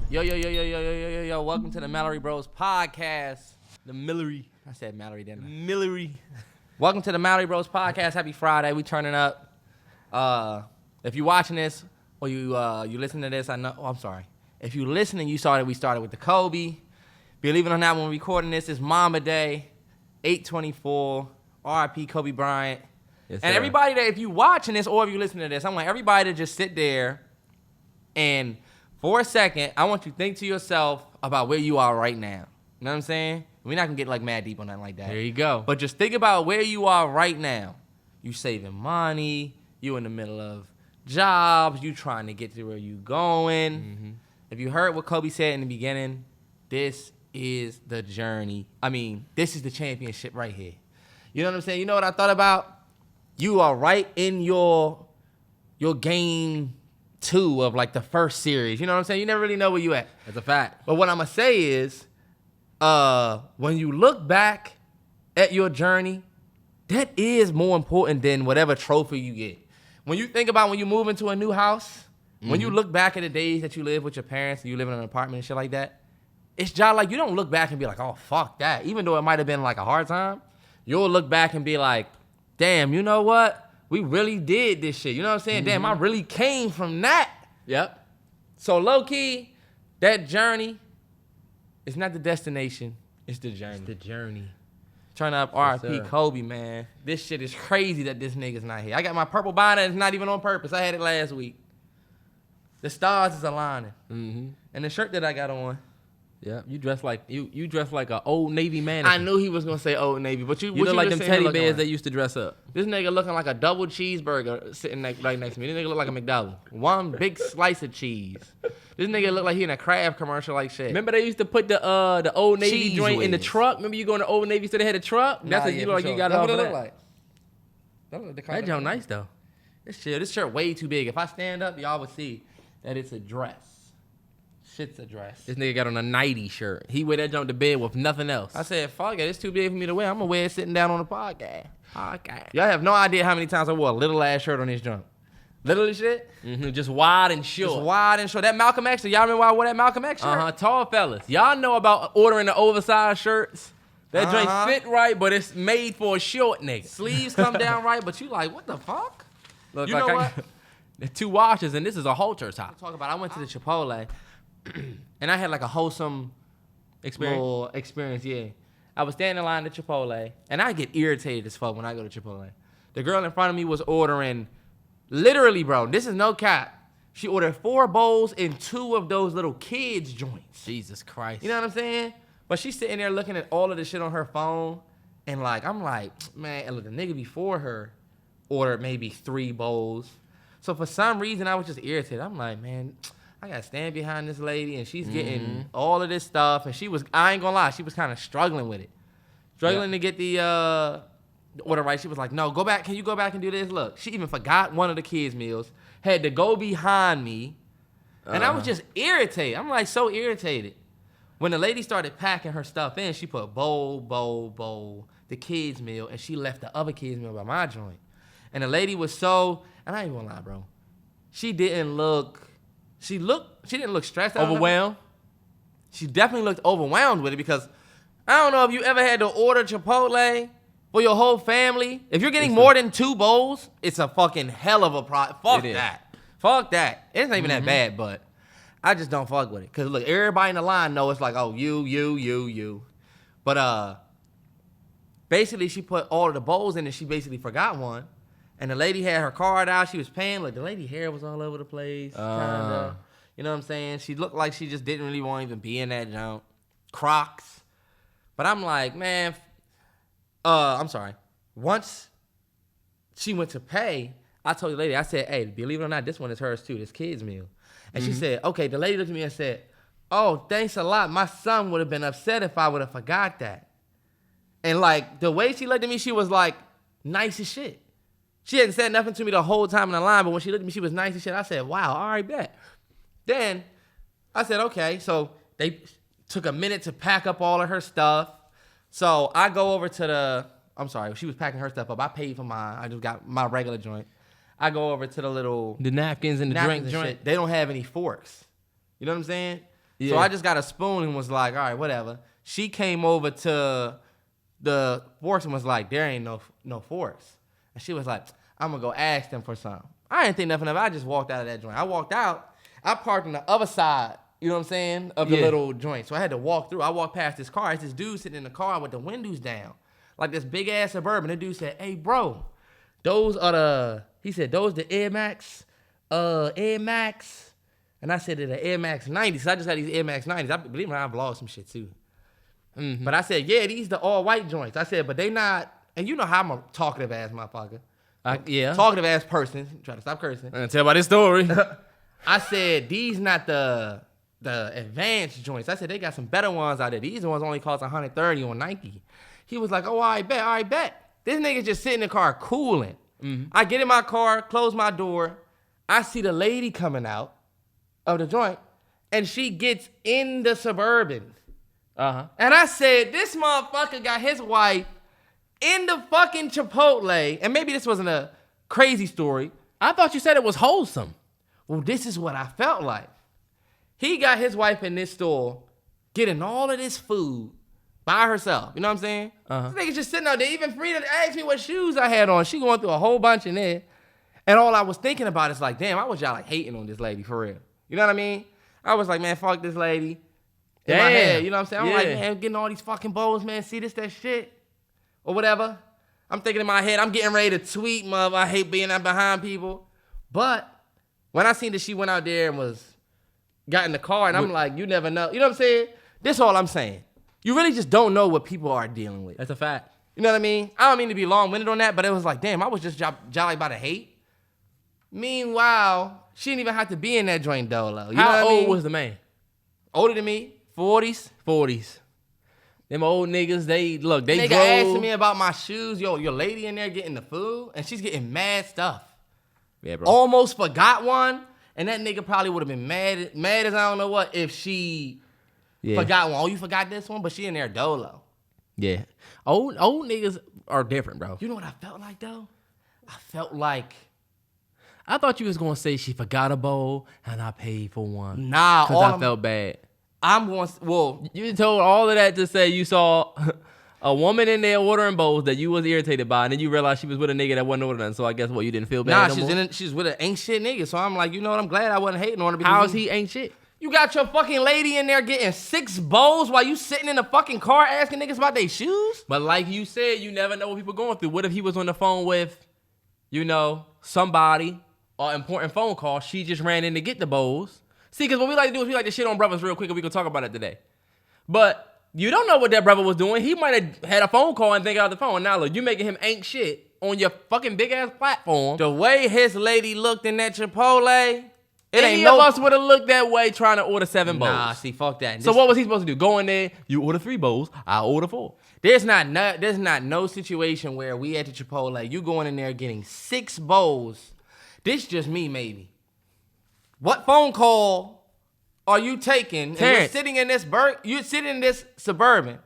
Yo. Welcome to the MalloryBrosPodcast. The Mallory. I said Mallory, didn't I? Mallory. Welcome to the MalloryBrosPodcast. Happy Friday. We turning up. If you're watching this or you listen to this, I know. Oh, I'm sorry. If you're listening, we started with the Kobe. Believe it or not, when we're recording this, it's Mama Day, 8/24. R.I.P. Kobe Bryant. Yes, and sir. everybody that, if you watching this or if you listening to this, I want everybody to just sit there and for a second, I want you to think to yourself about where you are right now. You know what I'm saying? We're not going to get like mad deep on nothing like that. There you go. But just think about where you are right now. You saving money. You in the middle of jobs. You trying to get to where you going. Mm-hmm. If you heard what Kobe said in the beginning, this is the journey. I mean, this is the championship right here. You know what I'm saying? You know what I thought about? You are right in your game 2 of like the first series. You know what I'm saying? You never really know where you at. That's a fact. But what I'm going to say is, when you look back at your journey, that is more important than whatever trophy you get. When you think about when you move into a new house, when you look back at the days that you lived with your parents and you live in an apartment and shit like that, it's just like you don't look back and be like, oh, fuck that. Even though it might have been like a hard time, you'll look back and be like, damn, you know what? We really did this shit. You know what I'm saying? Damn, I really came from that. Yep. So low key, that journey is not the destination. It's the journey. It's the journey. Turn up Yes, R.I.P. sir. Kobe, man. This shit is crazy that this nigga's not here. I got my purple bonnet. It's not even on purpose. I had it last week. The stars is aligning. Mm-hmm. And the shirt that I got on, Yep. You dress like you dress like an old Navy man. I knew he was gonna say Old Navy, but You look like them teddy bears that used to dress up. This nigga looking like a double cheeseburger sitting right next to me. This nigga look like a McDouble. One big slice of cheese. This nigga look like he in a Kraft commercial like shit. Remember they used to put the Old Navy Cheese joint in the whiz. truck? Remember you going to Old Navy so they had a truck? That's what you look like you got That's off what of it that. look like. That look That joint nice though. This shirt way too big. If I stand up, y'all would see that it's a dress. Shit's a dress. This nigga got on a nighty shirt. He wear that joint to bed with nothing else. I said, fuck it, it's too big for me to wear. I'm gonna wear it sitting down on the podcast. Okay. Y'all have no idea how many times I wore a little ass shirt on this joint. Literally shit. Just wide and Just short. wide and short. That Malcolm X, y'all remember why I wore that Malcolm X shirt? Tall fellas. Y'all know about ordering the oversized shirts? That joint fit right, but it's made for a short nigga. Sleeves come down right, but you like, what the fuck? Look, You know what? The 2 washes, and this is a halter top. Talk about, I went to the Chipotle, and I had like a wholesome little experience, yeah. I was standing in line at Chipotle, and I get irritated as fuck when I go to Chipotle. The girl in front of me was ordering, literally, bro, this is no cap. She ordered 4 bowls and 2 of those little kids joints. Jesus Christ. You know what I'm saying? But she's sitting there looking at all of the shit on her phone, and like, I'm like, man, and look, the nigga before her ordered maybe 3 bowls. So for some reason, I was just irritated. I'm like, man, I gotta stand behind this lady, and she's getting all of this stuff, and she was, I ain't gonna lie, she was kind of struggling with it. Struggling to get the order right. She was like, no, go back. Can you go back and do this? Look, she even forgot one of the kids' meals, had to go behind me, and I was just irritated. I'm like so irritated. When the lady started packing her stuff in, she put bowl, the kids' meal, and she left the other kids' meal by my joint. And the lady was so, and I ain't gonna lie, bro. She didn't look stressed out. Overwhelmed? She definitely looked overwhelmed with it because I don't know if you ever had to order Chipotle for your whole family. If you're getting more than 2 bowls, it's a fucking hell of a Fuck that. Fuck that. It's not even that bad, but I just don't fuck with it. Because look, everybody in the line know it's like, oh, you. But basically she put all of the bowls in and she basically forgot one. And the lady had her card out. She was paying. Like, the lady hair was all over the place. Kinda. You know what I'm saying? She looked like she just didn't really want to even be in that junk. Crocs. But I'm like, man, I'm sorry. Once she went to pay, I told the lady, I said, hey, believe it or not, this one is hers too, this kid's meal. And she said, okay. The lady looked at me and said, oh, thanks a lot. My son would have been upset if I would have forgot that. And like, the way she looked at me, she was like, nice as shit. She hadn't said nothing to me the whole time in the line, but when she looked at me, she was nice as shit. I said, wow, all right, bet. Then I said, okay. So they took a minute to pack up all of her stuff. So I go over to she was packing her stuff up. I paid for mine. I just got my regular joint. I go over to the little the napkins and the drink joint. Shit. They don't have any forks. You know what I'm saying? Yeah. So I just got a spoon and was like, all right, whatever. She came over to the forks and was like, there ain't no forks. And she was like, I'm going to go ask them for some. I didn't think nothing of it. I just walked out of that joint. I walked out. I parked on the other side, you know what I'm saying, of the little joint. So I had to walk through. I walked past this car. It's this dude sitting in the car with the windows down. Like this big-ass Suburban. The dude said, hey, bro, those the Air Max, Air Max. And I said, they're the Air Max 90s. So I just had these Air Max 90s. I believe me, I vlogged some shit, too. Mm-hmm. But I said, yeah, these the all-white joints. I said, but they not, and you know how I'm a talkative-ass motherfucker. Talkative-ass person. Try to stop cursing. I'm going to tell about this story. I said, these not the advanced joints. I said, they got some better ones out there. These ones only cost $130 on Nike. He was like, oh, I bet. This nigga just sitting in the car cooling. Mm-hmm. I get in my car, close my door. I see the lady coming out of the joint, and she gets in the Suburban. Uh-huh. And I said, this motherfucker got his wife in the fucking Chipotle. And maybe this wasn't a crazy story. I thought you said it was wholesome. Well, this is what I felt like. He got his wife in this store getting all of this food by herself. You know what I'm saying? Uh-huh. This nigga just sitting out there, even free to ask me what shoes I had on. She going through a whole bunch in there. And all I was thinking about is like, damn, I was y'all like hating on this lady for real. You know what I mean? I was like, man, fuck this lady. In my head, you know what I'm saying? I'm like, man, I'm getting all these fucking bowls, man. See this, that shit? Or whatever. I'm thinking in my head, I'm getting ready to tweet, mother. I hate being out behind people. But when I seen that she went out there and got in the car, and I'm like, you never know. You know what I'm saying? This all I'm saying. You really just don't know what people are dealing with. That's a fact. You know what I mean? I don't mean to be long-winded on that, but it was like, damn, I was just jolly about to hate. Meanwhile, she didn't even have to be in that joint dolo. You know what How I mean? old was the man? Older than me. 40s. 40s. Them old niggas, they drove. Nigga asking me about my shoes. Yo, your lady in there getting the food, and she's getting mad stuff. Yeah, bro. Almost forgot one, and that nigga probably would have been mad as I don't know what if she forgot one. Oh, you forgot this one? But she in there dolo. Yeah. Old niggas are different, bro. You know what I felt like, though? I felt like... I thought you was going to say she forgot a bowl and I paid for one. Nah. Because I felt bad. You told all of that to say you saw a woman in there ordering bowls that you was irritated by, and then you realized she was with a nigga that wasn't ordering. So I guess you didn't feel bad. Nah, she's with an ain't shit nigga. So I'm like, you know what? I'm glad I wasn't hating on her. How is he ain't shit? You got your fucking lady in there getting 6 bowls while you sitting in the fucking car asking niggas about their shoes? But like you said, you never know what people going through. What if he was on the phone with, somebody or important phone call? She just ran in to get the bowls. See, because what we like to do is we like to shit on brothers real quick, and we can talk about it today. But you don't know what that brother was doing. He might have had a phone call and think out the phone. Now look, you making him ain't shit on your fucking big ass platform. The way his lady looked in that Chipotle, Any of us would have looked that way trying to order 7 bowls. Nah, see, fuck that. So what was he supposed to do? Go in there, you order 3 bowls, I order 4. There's not no situation where we at the Chipotle, you going in there getting 6 bowls. This just me, maybe. What phone call are you taking? Terrance. You're sitting in this Suburban.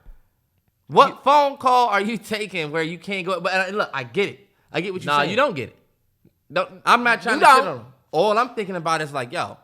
What phone call are you taking where you can't go? But look, I get it. I get what you're saying. Nah, you don't get it. I'm not trying to shit on them. All I'm thinking about is like, yo,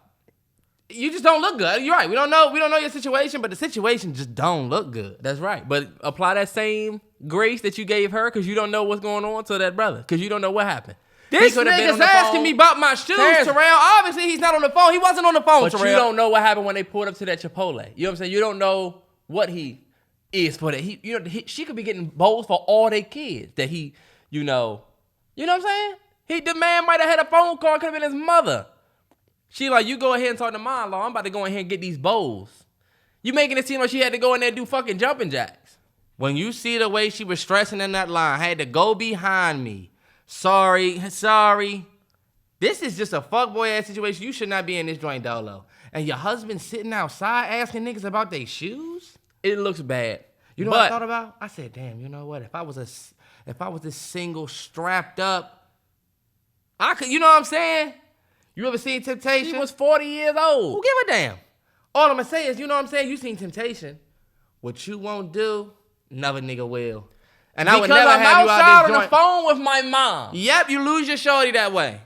you just don't look good. You're right. We don't know your situation, but the situation just don't look good. That's right. But apply that same grace that you gave her because you don't know what's going on to that brother because you don't know what happened. This nigga's asking me about my shoes, Terrell. Obviously, he's not on the phone. He wasn't on the phone, but Terrell. You don't know what happened when they pulled up to that Chipotle. You know what I'm saying? You don't know what he is for that. She could be getting bowls for all their kids that he, You know what I'm saying? The man might have had a phone call. Could have been his mother. She like, you go ahead and talk to mom-in-law. I'm about to go in here and get these bowls. You making it seem like she had to go in there and do fucking jumping jacks. When you see the way she was stressing in that line, I had to go behind me. Sorry. This is just a fuckboy ass situation. You should not be in this joint dolo. And your husband sitting outside asking niggas about their shoes? It looks bad. You know what I thought about? I said, damn, you know what? If I was this single strapped up, I could, you know what I'm saying? You ever seen Temptation? She was 40 years old. Who give a damn? All I'm gonna say is, you know what I'm saying? You seen Temptation. What you won't do, another nigga will. And I would never have you out this joint. Because I'm outside on the phone with my mom. Yep, you lose your shorty that way.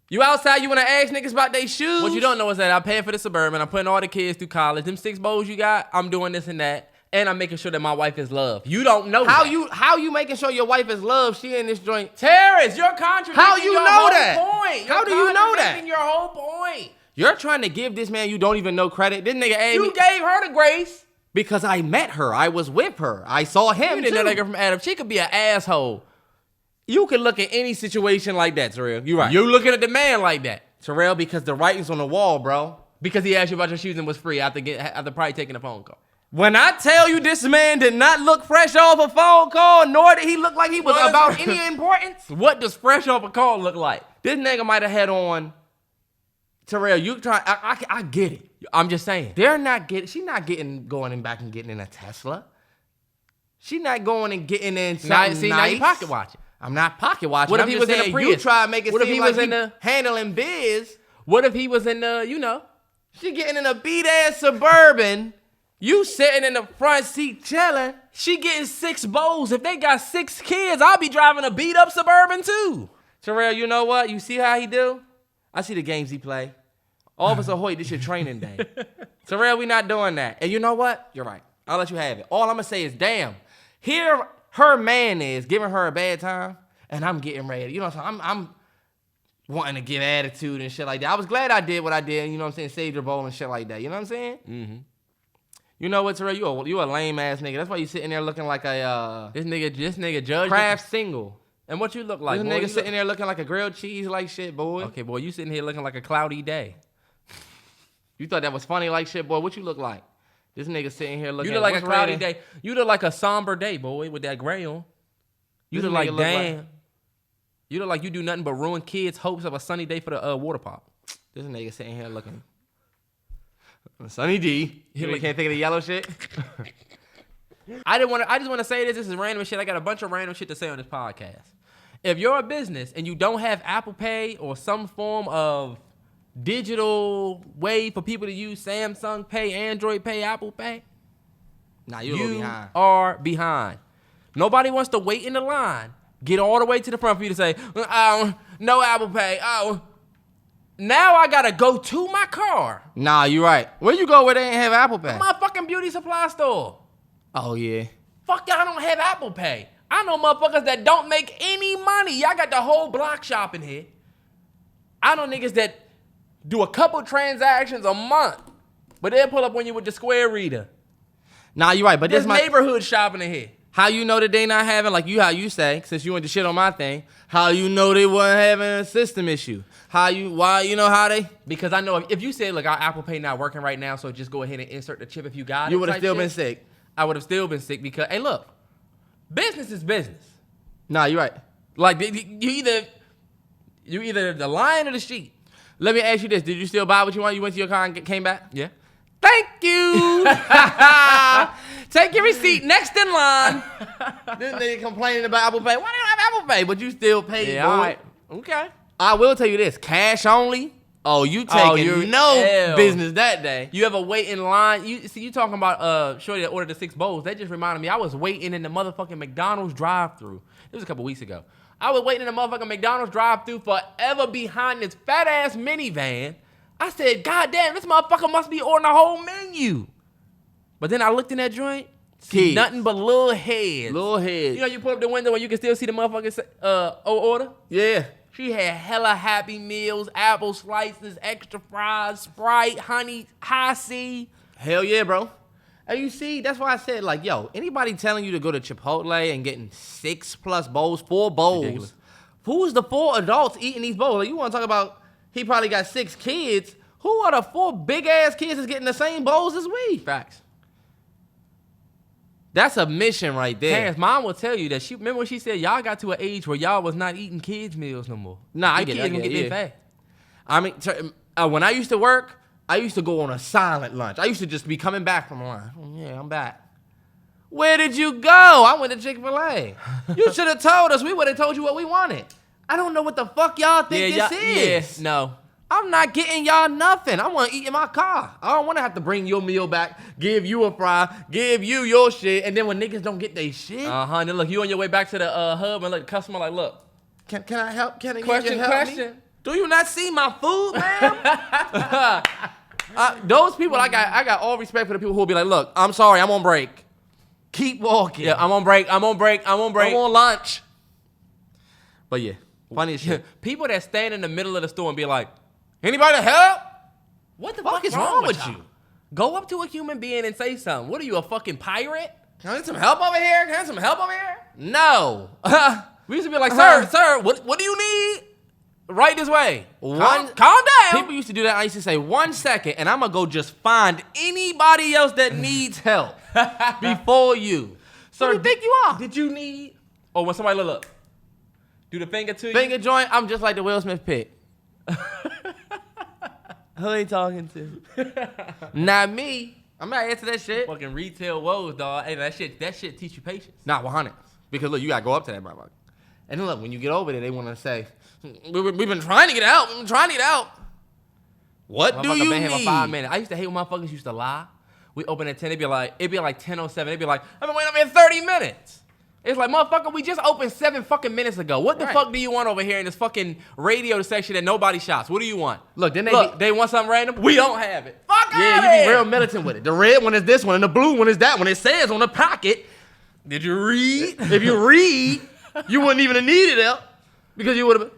You outside, you want to ask niggas about their shoes? What you don't know is that I'm paying for the Suburban. I'm putting all the kids through college. Them 6 bowls you got, I'm doing this and that. And I'm making sure that my wife is loved. You don't know how that. How you making sure your wife is loved? She in this joint. Terrance, you're contradicting How you your know whole that? point. How do you know that? You're contradicting your whole point. You're trying to give this man you don't even know credit. This nigga asked You gave her the grace. because I met her. I was with her. I saw him You didn't too. know that girl from Adam. She could be an asshole. You can look at any situation like that, Terrell. You right. You looking at the man like that. Terrell, because the writing's on the wall, bro. Because he asked you about your shoes and was free after probably taking a phone call. When I tell you this man did not look fresh off a phone call, nor did he look like he was about any importance. What does fresh off a call look like? This nigga might have had on. Terrell, you try. I get it. I'm just saying. They're not getting. She's not going and back and getting in a Tesla. She not going and getting in something Now nice. you pocket watching. I'm not pocket watching. What if I'm he just was in saying, a Prius? You try to make it What if seem he like was in he the handling biz. What if he was in the, She getting in a beat-ass Suburban. You sitting in the front seat chilling. She getting 6 bowls. If they got 6 kids, I'll be driving a beat-up Suburban too. Terrell, you know what? You see how he do? I see the games he play. Officer Hoyt, this your training day. Terrell, we not doing that. And you know what? You're right. I'll let you have it. All I'm going to say is, damn, here her man is giving her a bad time, and I'm getting ready. You know what I'm saying? I'm wanting to give attitude and shit like that. I was glad I did what I did, you know what I'm saying? Saved your bowl and shit like that. You know what I'm saying? Mm-hmm. You know what, Terrell? You a lame ass nigga. That's why you sitting there looking like a This nigga judge craft single. And what you look like? This boy? nigga sitting there looking like a grilled cheese like shit, boy. Okay, boy, you sitting here looking like a cloudy day. You thought that was funny like shit, boy. What you look like? This nigga sitting here looking. You look like a cloudy day. You look like a somber day, boy, with that gray on. You look like damn. You look like you do nothing but ruin kids' hopes of a sunny day for the water park. This nigga sitting here looking. Sunny D. You really can't think of the yellow shit? I just want to say this. This is random shit. I got a bunch of random shit to say on this podcast. If you're a business and you don't have Apple Pay or some form of digital way for people to use Samsung Pay, Android Pay, Apple Pay, nah, you are behind. Nobody wants to wait in the line, get all the way to the front for you to say, oh, no Apple Pay. Oh, now I gotta go to my car. Nah, you right. Where you go where they ain't have Apple Pay? My fucking beauty supply store. Oh, yeah. Fuck y'all don't have Apple Pay. I know motherfuckers that don't make any money. Y'all got the whole block shopping here. I know niggas that do a couple transactions a month, but they'll pull up on you with the Square reader. Nah, you right, but This this my neighborhood shopping in here. How you know that they not having, like how you say, since you went to shit on my thing, how you know they wasn't having a system issue? Why you know how they? Because I know if you said, look, our Apple Pay not working right now, so just go ahead and insert the chip if you got it. You would have still been sick. I would have still been sick because, hey, look, business is business. Nah, you right. Like you either the lion or the sheep. Let me ask you this: did you still buy what you want? You went to your car and came back? Yeah. Thank you. Take your receipt. Next in line. This nigga complaining about Apple Pay. Why do you don't have Apple Pay? But you still paid. Yeah, boy. all right. Okay. I will tell you this: cash only. Oh, you taking no business that day. You ever wait in line? You talking about shorty that ordered the 6 bowls. That just reminded me. I was waiting in the motherfucking McDonald's drive-thru. It was a couple weeks ago. I was waiting in the motherfucking McDonald's drive-thru forever behind this fat-ass minivan. I said, God damn, this motherfucker must be ordering a whole menu. But then I looked in that joint, see nothing but little heads. Little heads. You know, you pull up the window and you can still see the motherfucking order? Yeah. She had hella Happy Meals, apple slices, extra fries, Sprite, honey, high C. Hell yeah, bro. And you see, that's why I said, like, yo, anybody telling you to go to Chipotle and getting 6+ bowls, 4 bowls. Ridiculous. Who's the 4 adults eating these bowls? Like, you want to talk about he probably got 6 kids. Who are the 4 big-ass kids that's getting the same bowls as we? Facts. That's a mission right there. Terrance, mom will tell you that remember when she said y'all got to an age where y'all was not eating kids' meals no more. Nah, I get get it. Fast. I mean, when I used to work, I used to go on a silent lunch. I used to just be coming back from lunch. Yeah, I'm back. Where did you go? I went to Chick-fil-A. You should have told us. We would have told you what we wanted. I don't know what the fuck y'all think this is. Yeah, no. I'm not getting y'all nothing. I want to eat in my car. I don't want to have to bring your meal back, give you a fry, give you your shit, and then when niggas don't get their shit. And then look, you on your way back to the hub and look, the customer like, look. Can I help? Can I question? help me? Do you not see my food, man? Those people, I got all respect for the people who will be like, look, I'm sorry, I'm on break. Keep walking. Yeah, I'm on break. I'm on lunch. But yeah, funny as shit. People that stand in the middle of the store and be like, Anybody to help? what the fuck is wrong with you? Go up to a human being and say something. What are you, a fucking pirate? Can I get some help over here? No. We used to be like, sir, what do you need? Right this way. Calm down. People used to do that. I used to say 1 second, and I'm gonna go just find anybody else that needs help before you. Sir, Who do you think you are? Did you need? Or when somebody look, do the finger to you. Finger joint. I'm just like the Will Smith pick. Who ain't talking to? Not me. I'm not into that shit. Fucking retail woes, dog. Hey, that shit teach you patience. Nah, 100. Because look, you gotta go up to that motherfucker. And then look, when you get over there, they want to say, "We've been trying to get out. What do you been here for need? 5 minutes. I used to hate when motherfuckers used to lie. We open at 10. It'd be like 10:07. They'd be like, I've been waiting up here 30 minutes. It's like, motherfucker, we just opened 7 fucking minutes ago. What the fuck do you want over here in this fucking radio section that nobody shops? What do you want? Look, then they want something random? We don't have it. Fuck yeah, out you here. be real militant with it. The red one is this one, and the blue one is that one. It says on the pocket. Did you read? If you read, you wouldn't even have needed it because you would have.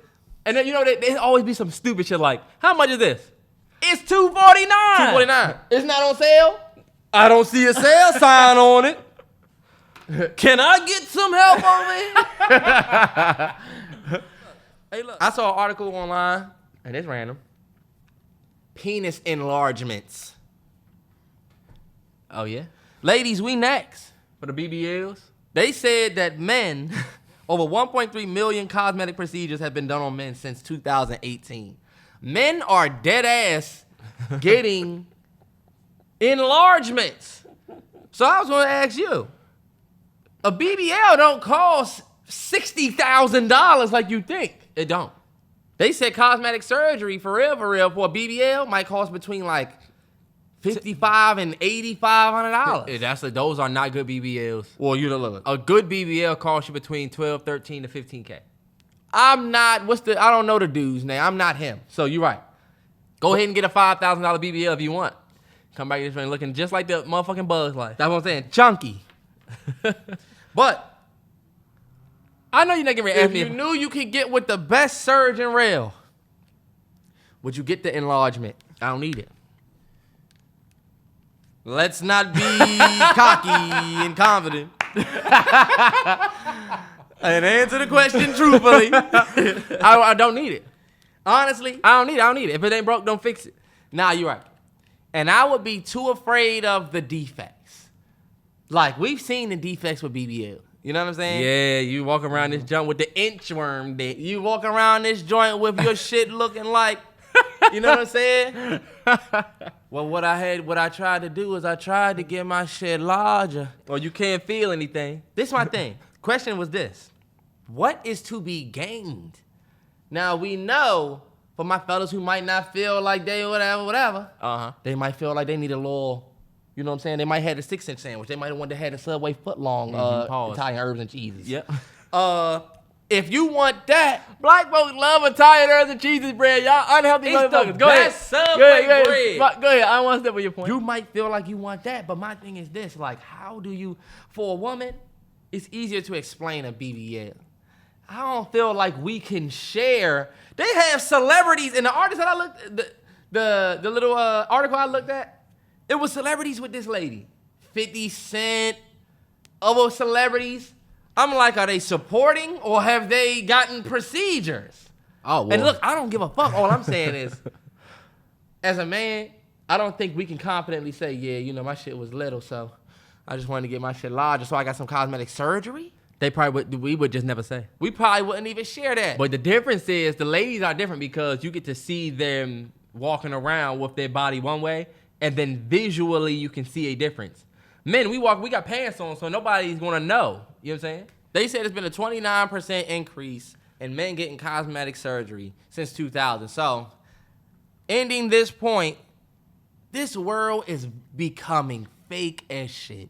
And then, you know, there always be some stupid shit like, how much is this? It's $2.49. $2.49. It's not on sale. I don't see a sale sign on it. Can I get some help over here? Hey, look. I saw an article online, and it's random. Penis enlargements. Oh, yeah? Ladies, we next. For the BBLs? They said that men, over 1.3 million cosmetic procedures have been done on men since 2018. Men are dead ass getting enlargements. So I was going to ask you, a BBL don't cost $60,000 like you think. It don't. They said cosmetic surgery for real, for a BBL might cost between like $5,500 and $8,500. Those are not good BBLs. Well, you don't look. A good BBL costs you between 12, 13 to 15K. I'm not. I don't know the dude's name. I'm not him. So you're right. Go ahead and get a $5,000 BBL if you want. Come back to this thing looking just like the motherfucking Bug's Life. That's what I'm saying. Chunky. But I know you're not getting ready to ask if me. You knew you could get with the best surgeon rail, would you get the enlargement? I don't need it. Let's not be cocky and confident. And answer the question truthfully. I don't need it. Honestly, I don't need it. If it ain't broke, don't fix it. Nah, you're right. And I would be too afraid of the defects. Like, we've seen the defects with BBL. You know what I'm saying? Yeah, you walk around this joint with the inchworm dick. You walk around this joint with your shit looking like, you know what I'm saying? Well, what I tried to do is I tried to get my shit larger. Or you can't feel anything. This is my thing. Question was this. What is to be gained? Now, we know, for my fellas who might not feel like they whatever, they might feel like they need a little, you know what I'm saying? They might have a 6-inch sandwich. They might have wanted to have a Subway footlong Italian herbs and cheeses. Yep. If you want that, black folks love Italian herbs and cheeses bread. Y'all unhealthy motherfuckers. Go ahead. Subway bread. Go ahead. I want to step with your point. You might feel like you want that, but my thing is this. Like, how do you, for a woman, it's easier to explain a BBL. I don't feel like we can share. They have celebrities, and the artist that I looked, the little article I looked at, it was celebrities with this lady. 50 Cent, other celebrities. I'm like, are they supporting or have they gotten procedures? Oh, well. And look, I don't give a fuck. All I'm saying is, as a man, I don't think we can confidently say, yeah, you know, my shit was little, so I just wanted to get my shit larger, so I got some cosmetic surgery. They probably would. We would just never say. We probably wouldn't even share that. But the difference is the ladies are different because you get to see them walking around with their body one way, and then visually you can see a difference. Men, we got pants on, so nobody's gonna know. You know what I'm saying? They said it's been a 29% increase in men getting cosmetic surgery since 2000. So, ending this point, this world is becoming fake as shit.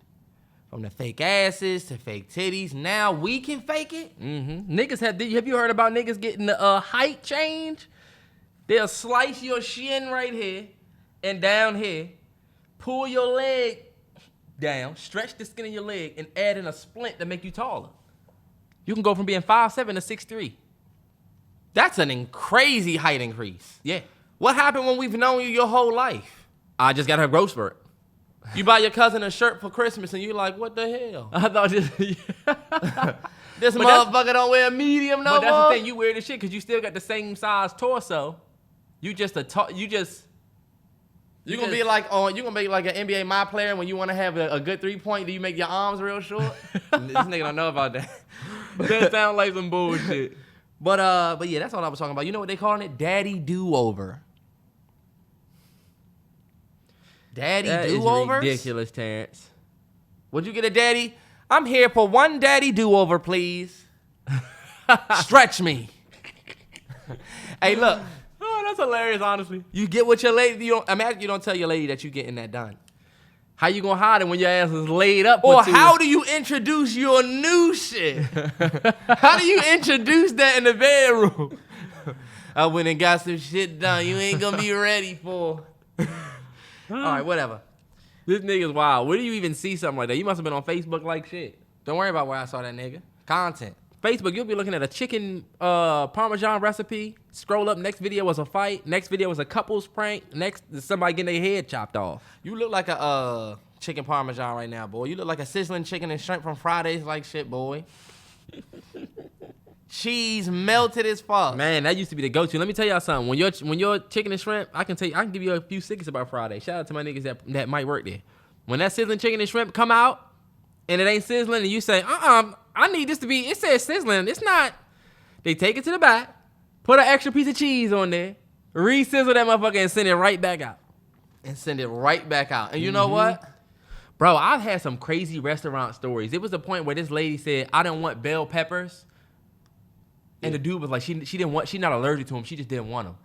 From the fake asses to fake titties. Now we can fake it. Mm-hmm. Niggas have you heard about niggas getting the height change? They'll slice your shin right here and down here, pull your leg down, stretch the skin of your leg, and add in a splint to make you taller. You can go from being 5'7" to 6'3". That's an crazy height increase. Yeah. What happened when we've known you your whole life? I just got her growth spurt. You buy your cousin a shirt for Christmas and you like, what the hell? I thought this. This motherfucker don't wear a medium no more. But that's the thing, you wear this shit because you still got the same size torso. You gonna be like an NBA My Player when you want to have a good 3-point. Do you make your arms real short? This nigga don't know about that. That sound like some bullshit. But yeah, that's all I was talking about. You know what they calling it? Daddy do-over. Daddy do-overs? Ridiculous, Terrance. Would you get a daddy? I'm here for one daddy do-over, please. Stretch me. Hey, look. Oh, that's hilarious, honestly. You get with your lady. Imagine you don't tell your lady that you getting that done. How you gonna hide it when your ass is laid up? Or how do you introduce your new shit? How do you introduce that in the bedroom? I went and got some shit done you ain't gonna be ready for. All right, whatever. This nigga's wild. Where do you even see something like that? You must have been on Facebook like shit. Don't worry about where I saw that nigga. Content. Facebook, you'll be looking at a chicken Parmesan recipe. Scroll up, next video was a fight. Next video was a couple's prank. Next is somebody getting their head chopped off. You look like a chicken Parmesan right now, boy. You look like a sizzling chicken and shrimp from Fridays like shit, boy. Cheese melted as fuck. Man, that used to be the go-to. Let me tell y'all something. When you're chicken and shrimp, I can give you a few secrets about Friday. Shout out to my niggas that might work there. When that sizzling chicken and shrimp come out and it ain't sizzling and you say, I need this to be, it says sizzling. It's not. They take it to the back, put an extra piece of cheese on there, re-sizzle that motherfucker and send it right back out. And you know what? Bro, I've had some crazy restaurant stories. It was the point where this lady said, I didn't want bell peppers. And the dude was like, she's not allergic to them. She just didn't want them.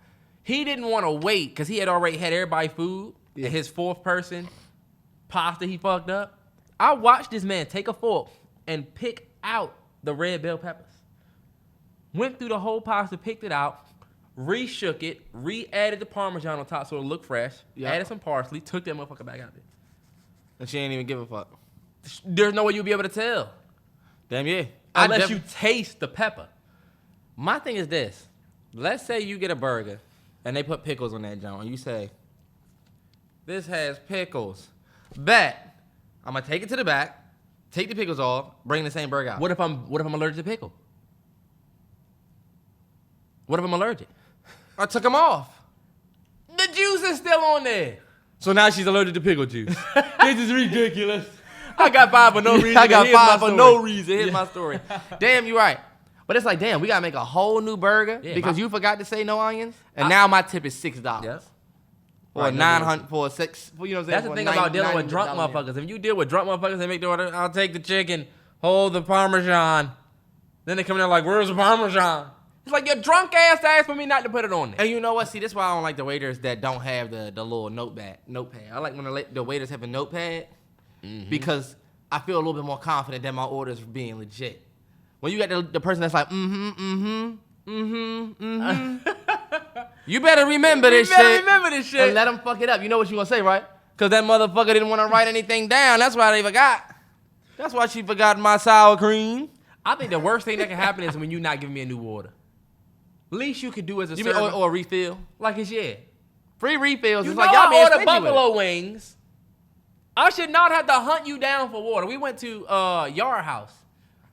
He didn't want to wait because he had already had everybody food. Yeah. And his fourth person, pasta he fucked up. I watched this man take a fork and pick out the red bell peppers. Went through the whole pasta, picked it out, re-shook it, re-added the Parmesan on top so it looked fresh, added some parsley, took that motherfucker back out there. And she ain't even give a fuck. There's no way you'll be able to tell. Damn yeah. Unless you taste the pepper. My thing is this. Let's say you get a burger and they put pickles on that joint and you say, this has pickles. Bet. I'm going to take it to the back, take the pickles off, bring the same burger out. What if I'm allergic to pickle? What if I'm allergic? I took them off. The juice is still on there. So now she's allergic to pickle juice. This is ridiculous. I got 5 for no reason. Here's my story. Damn, you're right. But it's like, damn, we got to make a whole new burger because you forgot to say no onions? And now my tip is $6. Yes. For $900, for $6, you know what I'm saying? That's the thing about dealing with drunk motherfuckers. If you deal with drunk motherfuckers, they make the order, I'll take the chicken, hold the Parmesan. Then they come in there like, where's the Parmesan? It's like, your drunk ass asked for me not to put it on there. And you know what? See, this is why I don't like the waiters that don't have the little notepad. I like when the waiters have a notepad because I feel a little bit more confident that my order's being legit. When you got the person that's like, you better remember this shit. And let them fuck it up. You know what you gonna say, right? Because that motherfucker didn't want to write anything down. That's why they forgot. That's why she forgot my sour cream. I think the worst thing that can happen is when you not giving me a new order. Least you could do as a server. Or a refill. Like it's free refills. You it's know like y'all I ordered buffalo wings. I should not have to hunt you down for water. We went to Yard House.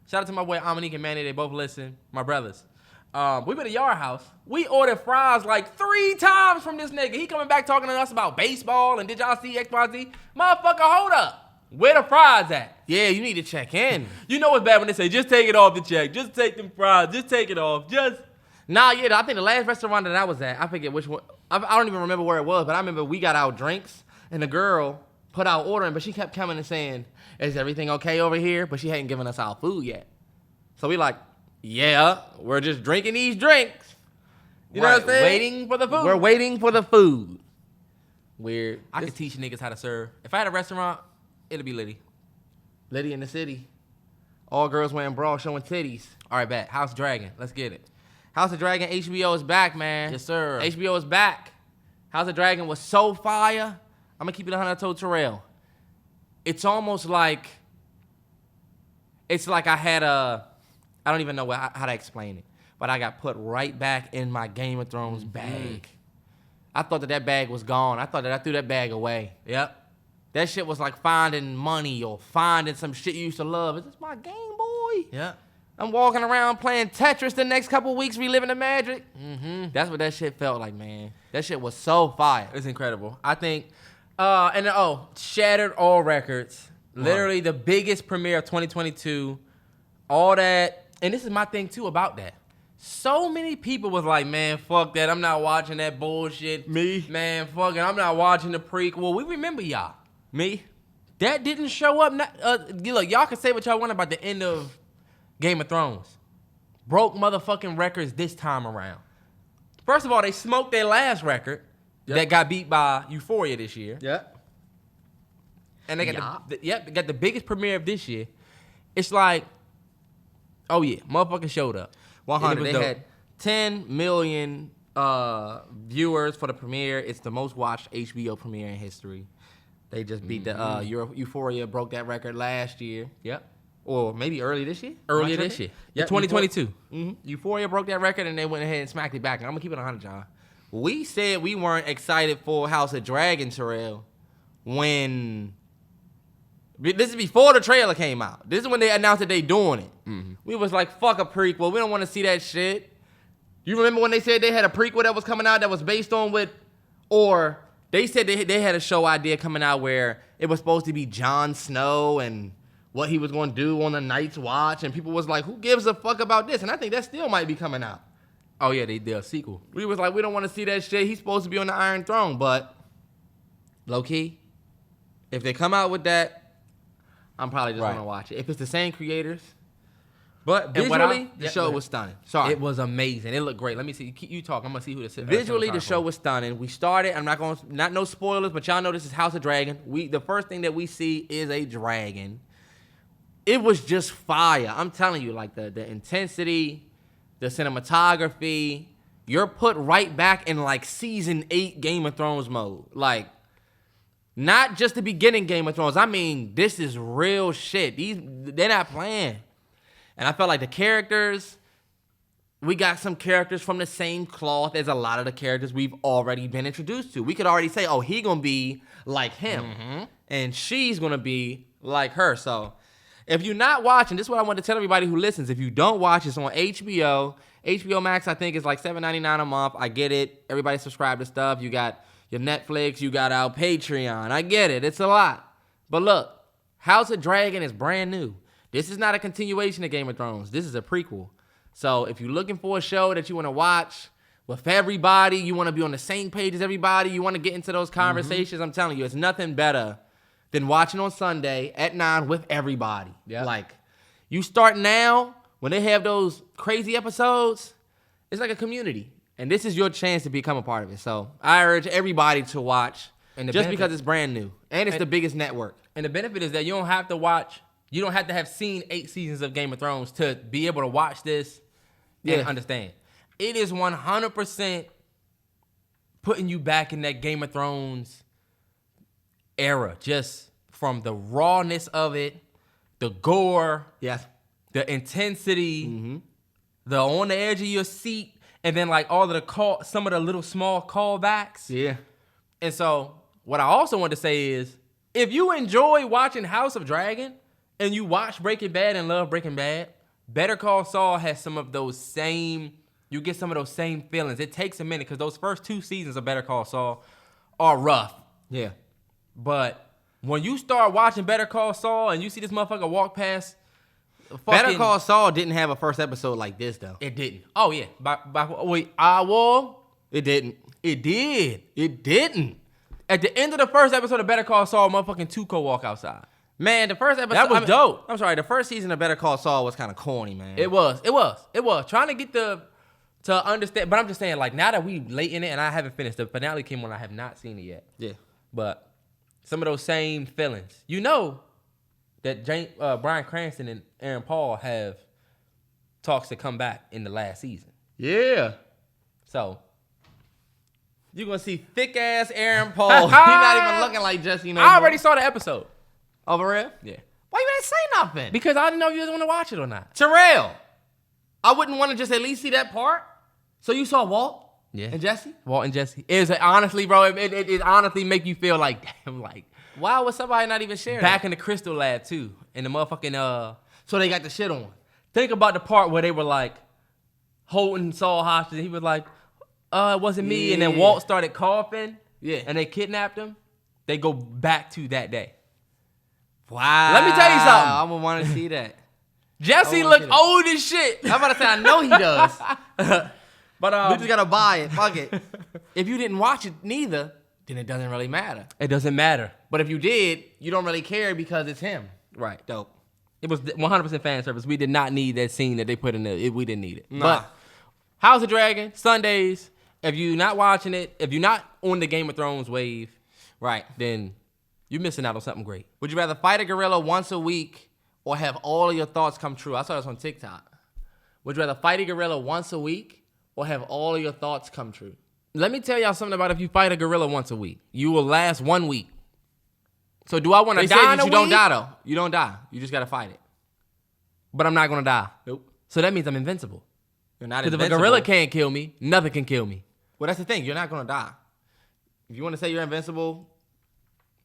Shout out to my boy Dominique and Manny. They both listen. My brothers. We went to Yard House. We ordered fries like 3 times from this nigga. He coming back talking to us about baseball and did y'all see XYZ? Motherfucker, hold up. Where the fries at? Yeah, you need to check in. You know what's bad when they say, just take it off the check. Just take them fries. Just take it off. Nah, yeah, I think the last restaurant that I was at, I forget which one. I don't even remember where it was, but I remember we got our drinks and the girl put our order in, but she kept coming and saying, is everything okay over here? But she hadn't given us our food yet. So we like, yeah, we're just drinking these drinks. You know what I'm saying? Waiting for the food. We're waiting for the food. Weird. I could teach niggas how to serve. If I had a restaurant, it'll be Liddy. Liddy in the city. All girls wearing bras showing titties. All right, bet. House Dragon. Let's get it. House of Dragon, HBO is back, man. Yes, sir. HBO is back. House of Dragon was so fire. I'm going to keep it 100. I told Terrell. It's almost like, I had I don't even know how to explain it, but I got put right back in my Game of Thrones bag. I thought that bag was gone. I thought that I threw that bag away. Yep. That shit was like finding money or finding some shit you used to love. Is this my Game Boy? Yeah. I'm walking around playing Tetris the next couple weeks, reliving the magic. That's what that shit felt like, man. That shit was so fire. It's incredible. I think, shattered all records. Literally the biggest premiere of 2022. All that. And this is my thing, too, about that. So many people was like, man, fuck that. I'm not watching that bullshit. Me? Man, fuck it. I'm not watching the prequel. We remember y'all. Me? That didn't show up. Look, y'all can say what y'all want about the end of Game of Thrones. Broke motherfucking records this time around. First of all, they smoked their last record that got beat by Euphoria this year. Yep. And they got they got the biggest premiere of this year. It's like, oh yeah, motherfuckers showed up. 100. They had 10 million viewers for the premiere. It's the most watched HBO premiere in history. They just beat the Euphoria, broke that record last year. Yep. Or maybe early this year. Earlier this year. Yeah, 2022. Euphoria broke that record and they went ahead and smacked it back. And I'm going to keep it 100, y'all. We said we weren't excited for House of Dragon, Terrell, when... This is before the trailer came out. This is when they announced that they doing it. We was like, fuck a prequel. We don't want to see that shit. You remember when they said they had a prequel that was coming out that was based on with... Or they said they had a show idea coming out where it was supposed to be Jon Snow and what he was going to do on the Night's Watch. And people was like, who gives a fuck about this? And I think that still might be coming out. Oh, yeah, they did a sequel. We was like, we don't want to see that shit. He's supposed to be on the Iron Throne. But, low-key, if they come out with that, I'm probably just going to watch it. If it's the same creators. But visually, the show was stunning. Sorry. It was amazing. It looked great. Let me see. You talk. I'm going to see who this is. Visually, the show was stunning. We started. I'm not going to, not no spoilers, but y'all know this is House of Dragon. The first thing that we see is a dragon. It was just fire. I'm telling you, like the intensity, the cinematography. You're put right back in like season 8 Game of Thrones mode. Like, not just the beginning Game of Thrones. I mean, this is real shit. They're not playing. And I felt like the characters, we got some characters from the same cloth as a lot of the characters we've already been introduced to. We could already say, oh, he gonna be like him. And she's gonna be like her. So if you're not watching, this is what I want to tell everybody who listens. If you don't watch, it's on HBO. HBO Max, I think, is like $7.99 a month. I get it. Everybody subscribe to stuff. You got your Netflix. You got our Patreon. I get it. It's a lot. But look, House of Dragon is brand new. This is not a continuation of Game of Thrones. This is a prequel. So if you're looking for a show that you want to watch with everybody, you want to be on the same page as everybody, you want to get into those conversations, I'm telling you, it's nothing better than watching on Sunday at 9 with everybody. Yep. Like, you start now, when they have those crazy episodes, it's like a community. And this is your chance to become a part of it. So I urge everybody to watch just because it's brand new. And it's the biggest network. And the benefit is that you don't have to watch... You don't have to have seen 8 seasons of Game of Thrones to be able to watch this and understand. It is 100% putting you back in that Game of Thrones era, just from the rawness of it, the gore, the intensity, the on the edge of your seat, and then like all of the some of the little small callbacks. Yeah. And so what I also want to say is, if you enjoy watching House of Dragon, and you watch Breaking Bad and love Breaking Bad, Better Call Saul has some of those same, you get some of those same feelings. It takes a minute because those first 2 seasons of Better Call Saul are rough. Yeah. But when you start watching Better Call Saul and you see this motherfucker walk past... Better Call Saul didn't have a first episode like this, though. It didn't. Oh, yeah. It didn't. It did. It didn't. At the end of the first episode of Better Call Saul, motherfucking Tuco walk outside. Man, the first episode... That was dope. I'm sorry, the first season of Better Call Saul was kind of corny, man. It was. Trying to get to understand... But I'm just saying, like, now that we late in it, and I haven't finished, the finale came on, I have not seen it yet. Yeah. But some of those same feelings. You know that Bryan Cranston and Aaron Paul have talks to come back in the last season. Yeah. So You're going to see thick-ass Aaron Paul. He's not even looking like Jesse no more. I already saw the episode. Over real? Yeah. Why you didn't say nothing? Because I didn't know if you was going to watch it or not. Terrell. I wouldn't want to just at least see that part. So you saw Walt? Yeah. And Jesse? Walt and Jesse. Honestly, bro, it honestly make you feel like, damn, like. Why would somebody not even share Back that? in the Crystal Lab, too. In the motherfucking, So they got the shit on. Think about the part where they were, like, holding Saul hostage. And he was like, it wasn't me. Yeah. And then Walt started coughing. Yeah. And they kidnapped him. They go back to that day. Wow. Let me tell you something. I'm going to want to see that. Jesse look old as shit. I'm about to say, I know he does. But We just got to buy it. Fuck it. If you didn't watch it neither, then it doesn't really matter. It doesn't matter. But if you did, you don't really care because it's him. Right. Dope. It was 100% fan service. We did not need that scene that they put in there. We didn't need it. Nah. But House of Dragon, Sundays, if you're not watching it, if you're not on the Game of Thrones wave, Right. then you're missing out on something great. Would you rather fight a gorilla once a week or have all of your thoughts come true? I saw this on TikTok. Would you rather fight a gorilla once a week or have all of your thoughts come true? Let me tell y'all something about if you fight a gorilla once a week. You will last 1 week. So do I want to They say die in that a you week? don't die, though. You don't die. You just got to fight it. But I'm not going to die. Nope. So that means I'm invincible. You're not Because if invincible. a gorilla can't kill me, nothing can kill me. Well, that's the thing. You're not going to die. If you want to say you're invincible,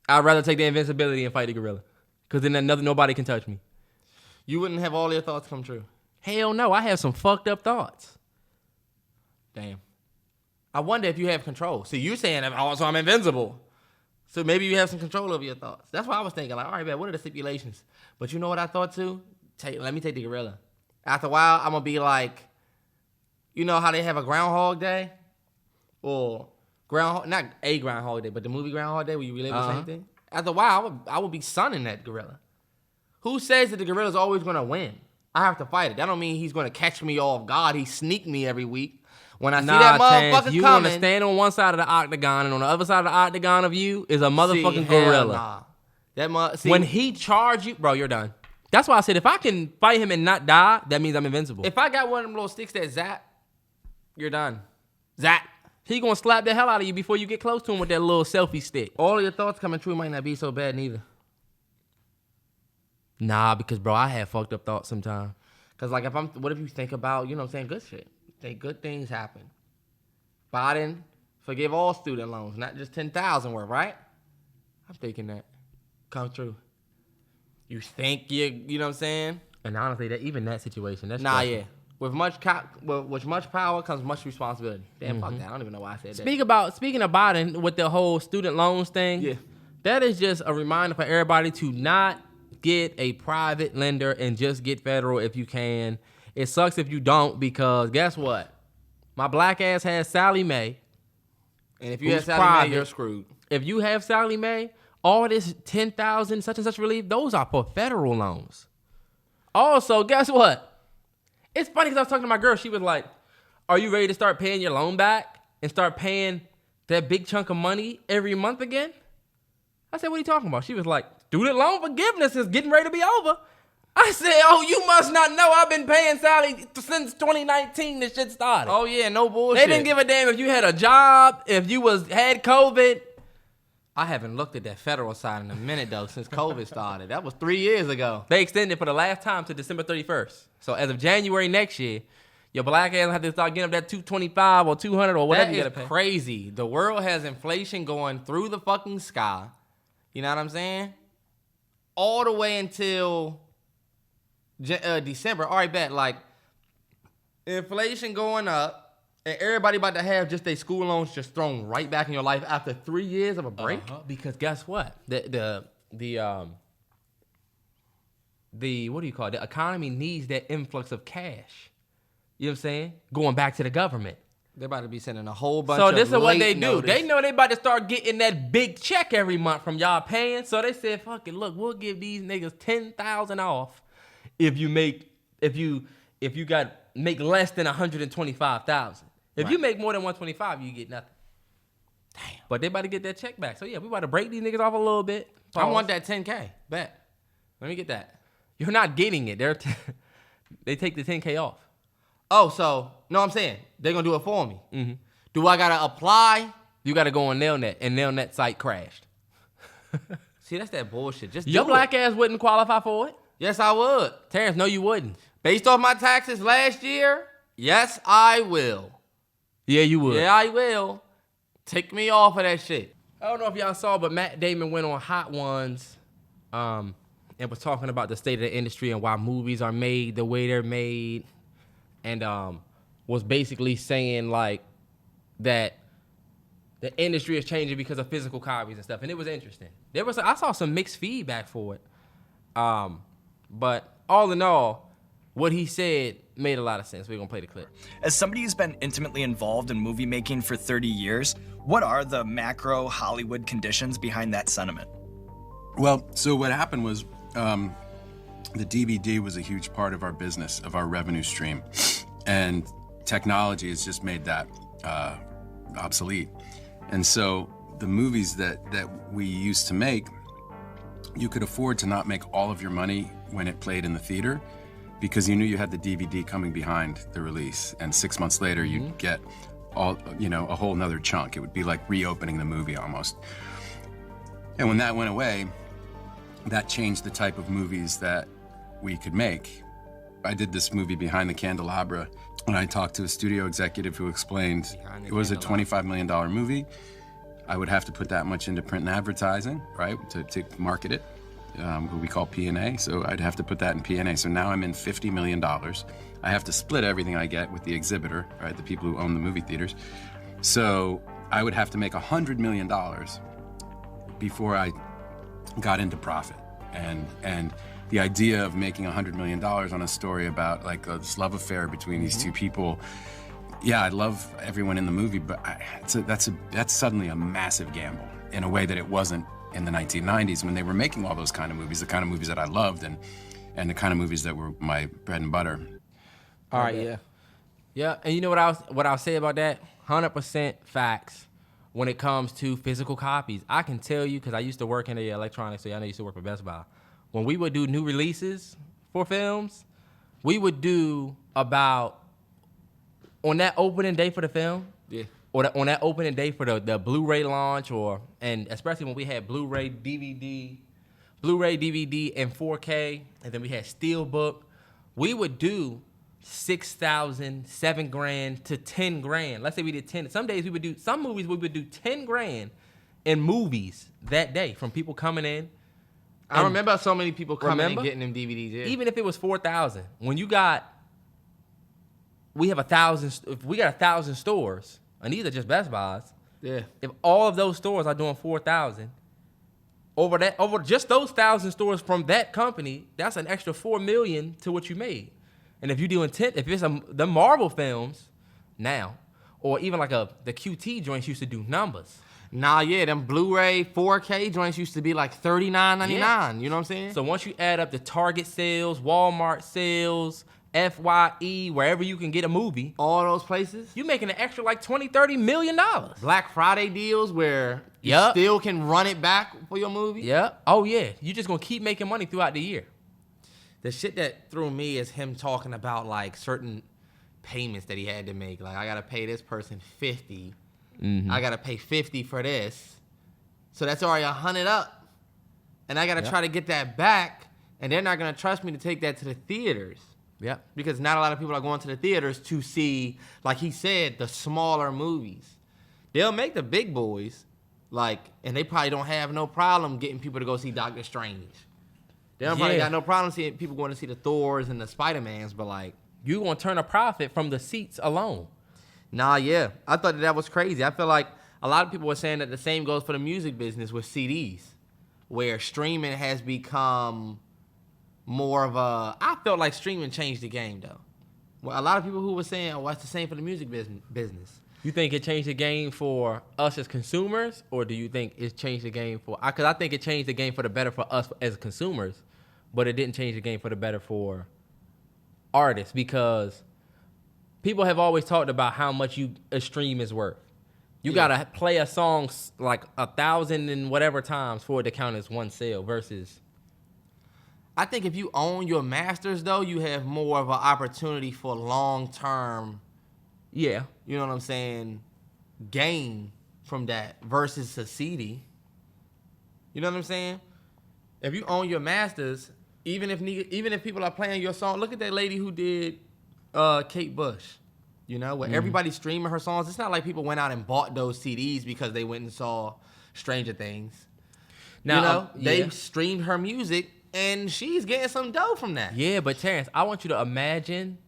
I'd rather take the invincibility and fight the gorilla. Because then nobody can touch me. you wouldn't have all your thoughts come true. Hell no, I have some fucked up thoughts. Damn. I wonder if you have control. See, you're saying, oh, so I'm invincible. So maybe you have some control over your thoughts. That's what I was thinking. Like, all right, man, what are the stipulations? But you know what I thought too? Let me take the gorilla. After a while, I'm going to be like, you know how they have a Groundhog Day? Or not a Groundhog Day, but the movie Groundhog Day where you relive the same thing? After a while, I would be sunning that gorilla. Who says that the gorilla's always going to win? I have to fight it. That don't mean he's going to catch me off guard. He sneak me every week. When I see that motherfucker Terrance, you coming. want to stand on one side of the octagon, and on the other side of the octagon of you is a motherfucking hell gorilla. Nah. When he charge you, bro, you're done. That's why I said if I can fight him and not die, that means I'm invincible. If I got one of them little sticks that zap, you're done. Zap. He gonna slap the hell out of you before you get close to him with that little selfie stick. All of your thoughts coming true might not be so bad neither. Nah, because bro, I have fucked up thoughts sometimes. Cause like what if you think about, you know what I'm saying, good shit. Think good things happen. Biden forgive all student loans, not just 10,000 worth, right? I'm thinking that come true. You think you know what I'm saying? And honestly, even that situation, that's Nah, stressful. yeah. With much power comes much responsibility. Damn, fuck that. I don't even know why I said that. Speaking of Biden with the whole student loans thing, Yeah. that is just a reminder for everybody to not get a private lender and just get federal if you can. It sucks if you don't because guess what? My black ass has Sally Mae. And if you have Who's Sally private? Mae, you're screwed. If you have Sally Mae, all this 10,000 such and such relief, those are for federal loans. Also, guess what? It's funny because I was talking to my girl. She was like, are you ready to start paying your loan back and start paying that big chunk of money every month again? I said, what are you talking about? She was like, student loan forgiveness is getting ready to be over. I said, oh, you must not know. I've been paying Sally since 2019 this shit started. Oh, yeah, no bullshit. They didn't give a damn if you had a job, if you had COVID. I haven't looked at that federal side in a minute, though, since COVID started. That was 3 years ago. They extended for the last time to December 31st. So as of January next year, your black ass will have to start getting up that $225 or $200 or whatever That you is gotta pay. crazy. The world has inflation going through the fucking sky. You know what I'm saying? All the way until December. All right, bet. Like, inflation going up, and everybody about to have just their school loans just thrown right back in your life after 3 years of a break. Because guess what? The what do you call it? The economy needs that influx of cash. You know what I'm saying? Going back to the government. They're about to be sending a whole bunch So of this is what they late do. notice. They know they about to start getting that big check every month from y'all paying. So they said, "Fuck it, look, we'll give these niggas $10,000 off if you make less than $125,000. If Right. you make more than $125,000, you get nothing. Damn. But they about to get that check back. So yeah, we about to break these niggas off a little bit. I want that 10K. Bet. Let me get that. You're not getting it. They take the $10K off. Oh, so no, I'm saying they're gonna do it for me. Mm-hmm. Do I gotta apply? You gotta go on Nailnet, and Nailnet site crashed. See, that's that bullshit. Just Your do black it. ass wouldn't qualify for it. Yes, I would. Terrance, no, you wouldn't. Based off my taxes last year, yes, I will. Yeah, you would. Yeah, I will. Take me off of that shit. I don't know if y'all saw, but Matt Damon went on Hot Ones, and was talking about the state of the industry and why movies are made the way they're made, and was basically saying like that the industry is changing because of physical copies and stuff, and it was interesting. I saw some mixed feedback for it, but all in all, what he said made a lot of sense. We're gonna play the clip. As somebody who's been intimately involved in movie making for 30 years, what are the macro Hollywood conditions behind that sentiment? Well, so what happened was the DVD was a huge part of our business, of our revenue stream, and technology has just made that obsolete. And so the movies that we used to make, you could afford to not make all of your money when it played in the theater because you knew you had the DVD coming behind the release, and 6 months later you'd get a whole nother chunk. It would be like reopening the movie almost. And when that went away, that changed the type of movies that we could make. I did this movie Behind the Candelabra, and I talked to a studio executive who explained it was a $25 million movie. I would have to put that much into print and advertising, right, to market it, who we call P&A. So I'd have to put that in P&A. So now I'm in $50 million. I have to split everything I get with the exhibitor, right, the people who own the movie theaters. So I would have to make $100 million before I got into profit. And the idea of making $100 million on a story about like this love affair between these two people, yeah, I love everyone in the movie, but that's suddenly a massive gamble in a way that it wasn't in the 1990s when they were making all those kind of movies, the kind of movies that I loved and the kind of movies that were my bread and butter. All right, yeah, and you know what I'll say about that? 100% facts. When it comes to physical copies, I can tell you, because I used to work in the electronics, so I know I used to work for Best Buy. When we would do new releases for films, we would do about, on that opening day for the film, or on that opening day for the Blu-ray launch, and especially when we had Blu-ray, DVD, and 4K, and then we had Steelbook, we would do $6,000, $7,000 to $10,000. Let's say we did 10. Some movies we would do $10,000 in movies that day from people coming in. I remember so many people coming and getting them DVDs. Yeah. Even if it was 4,000, when we have 1,000. If we got 1,000 stores, and these are just Best Buys. Yeah. If all of those stores are doing 4,000, over just those 1,000 stores from that company, that's an extra $4 million to what you made. And if you're doing 10, if it's the Marvel films now, or even like the QT joints used to do numbers. Nah, yeah, them Blu-ray 4K joints used to be like $39.99. Yeah. You know what I'm saying? So once you add up the Target sales, Walmart sales, FYE, wherever you can get a movie, all those places, you're making an extra like $20-30 million. Black Friday deals where you still can run it back for your movie. Yeah. Oh yeah, you're just gonna keep making money throughout the year. The shit that threw me is him talking about like certain payments that he had to make. Like, I gotta pay this person $50. I gotta pay $50 for this. So that's already $100 up. And I gotta try to get that back, and they're not gonna trust me to take that to the theaters. Yep. Because not a lot of people are going to the theaters to see, like he said, the smaller movies. They'll make the big boys, and they probably don't have no problem getting people to go see Doctor Strange. They don't probably got no problem seeing people going to see the Thors and the Spider-Mans, but you gonna turn a profit from the seats alone. Nah, yeah. I thought that was crazy. I feel like a lot of people were saying that the same goes for the music business with CDs, where streaming has become more of I felt like streaming changed the game, though. Well, a lot of people who were saying, oh, it's the same for the music business. You think it changed the game for us as consumers, or do you think it changed the game for... Because I think it changed the game for the better for us as consumers, but it didn't change the game for the better for artists, because people have always talked about how much a stream is worth. You gotta play a song like 1,000 and whatever times for it to count as one sale versus... I think if you own your masters, though, you have more of an opportunity for long-term, Yeah. you know what I'm saying, gain from that versus a CD. You know what I'm saying? If you own your masters, even if people are playing your song, look at that lady who did Kate Bush. You know, where everybody's streaming her songs. It's not like people went out and bought those CDs because they went and saw Stranger Things. Now, you know, they streamed her music, and she's getting some dough from that. Yeah, but Terrance, I want you to imagine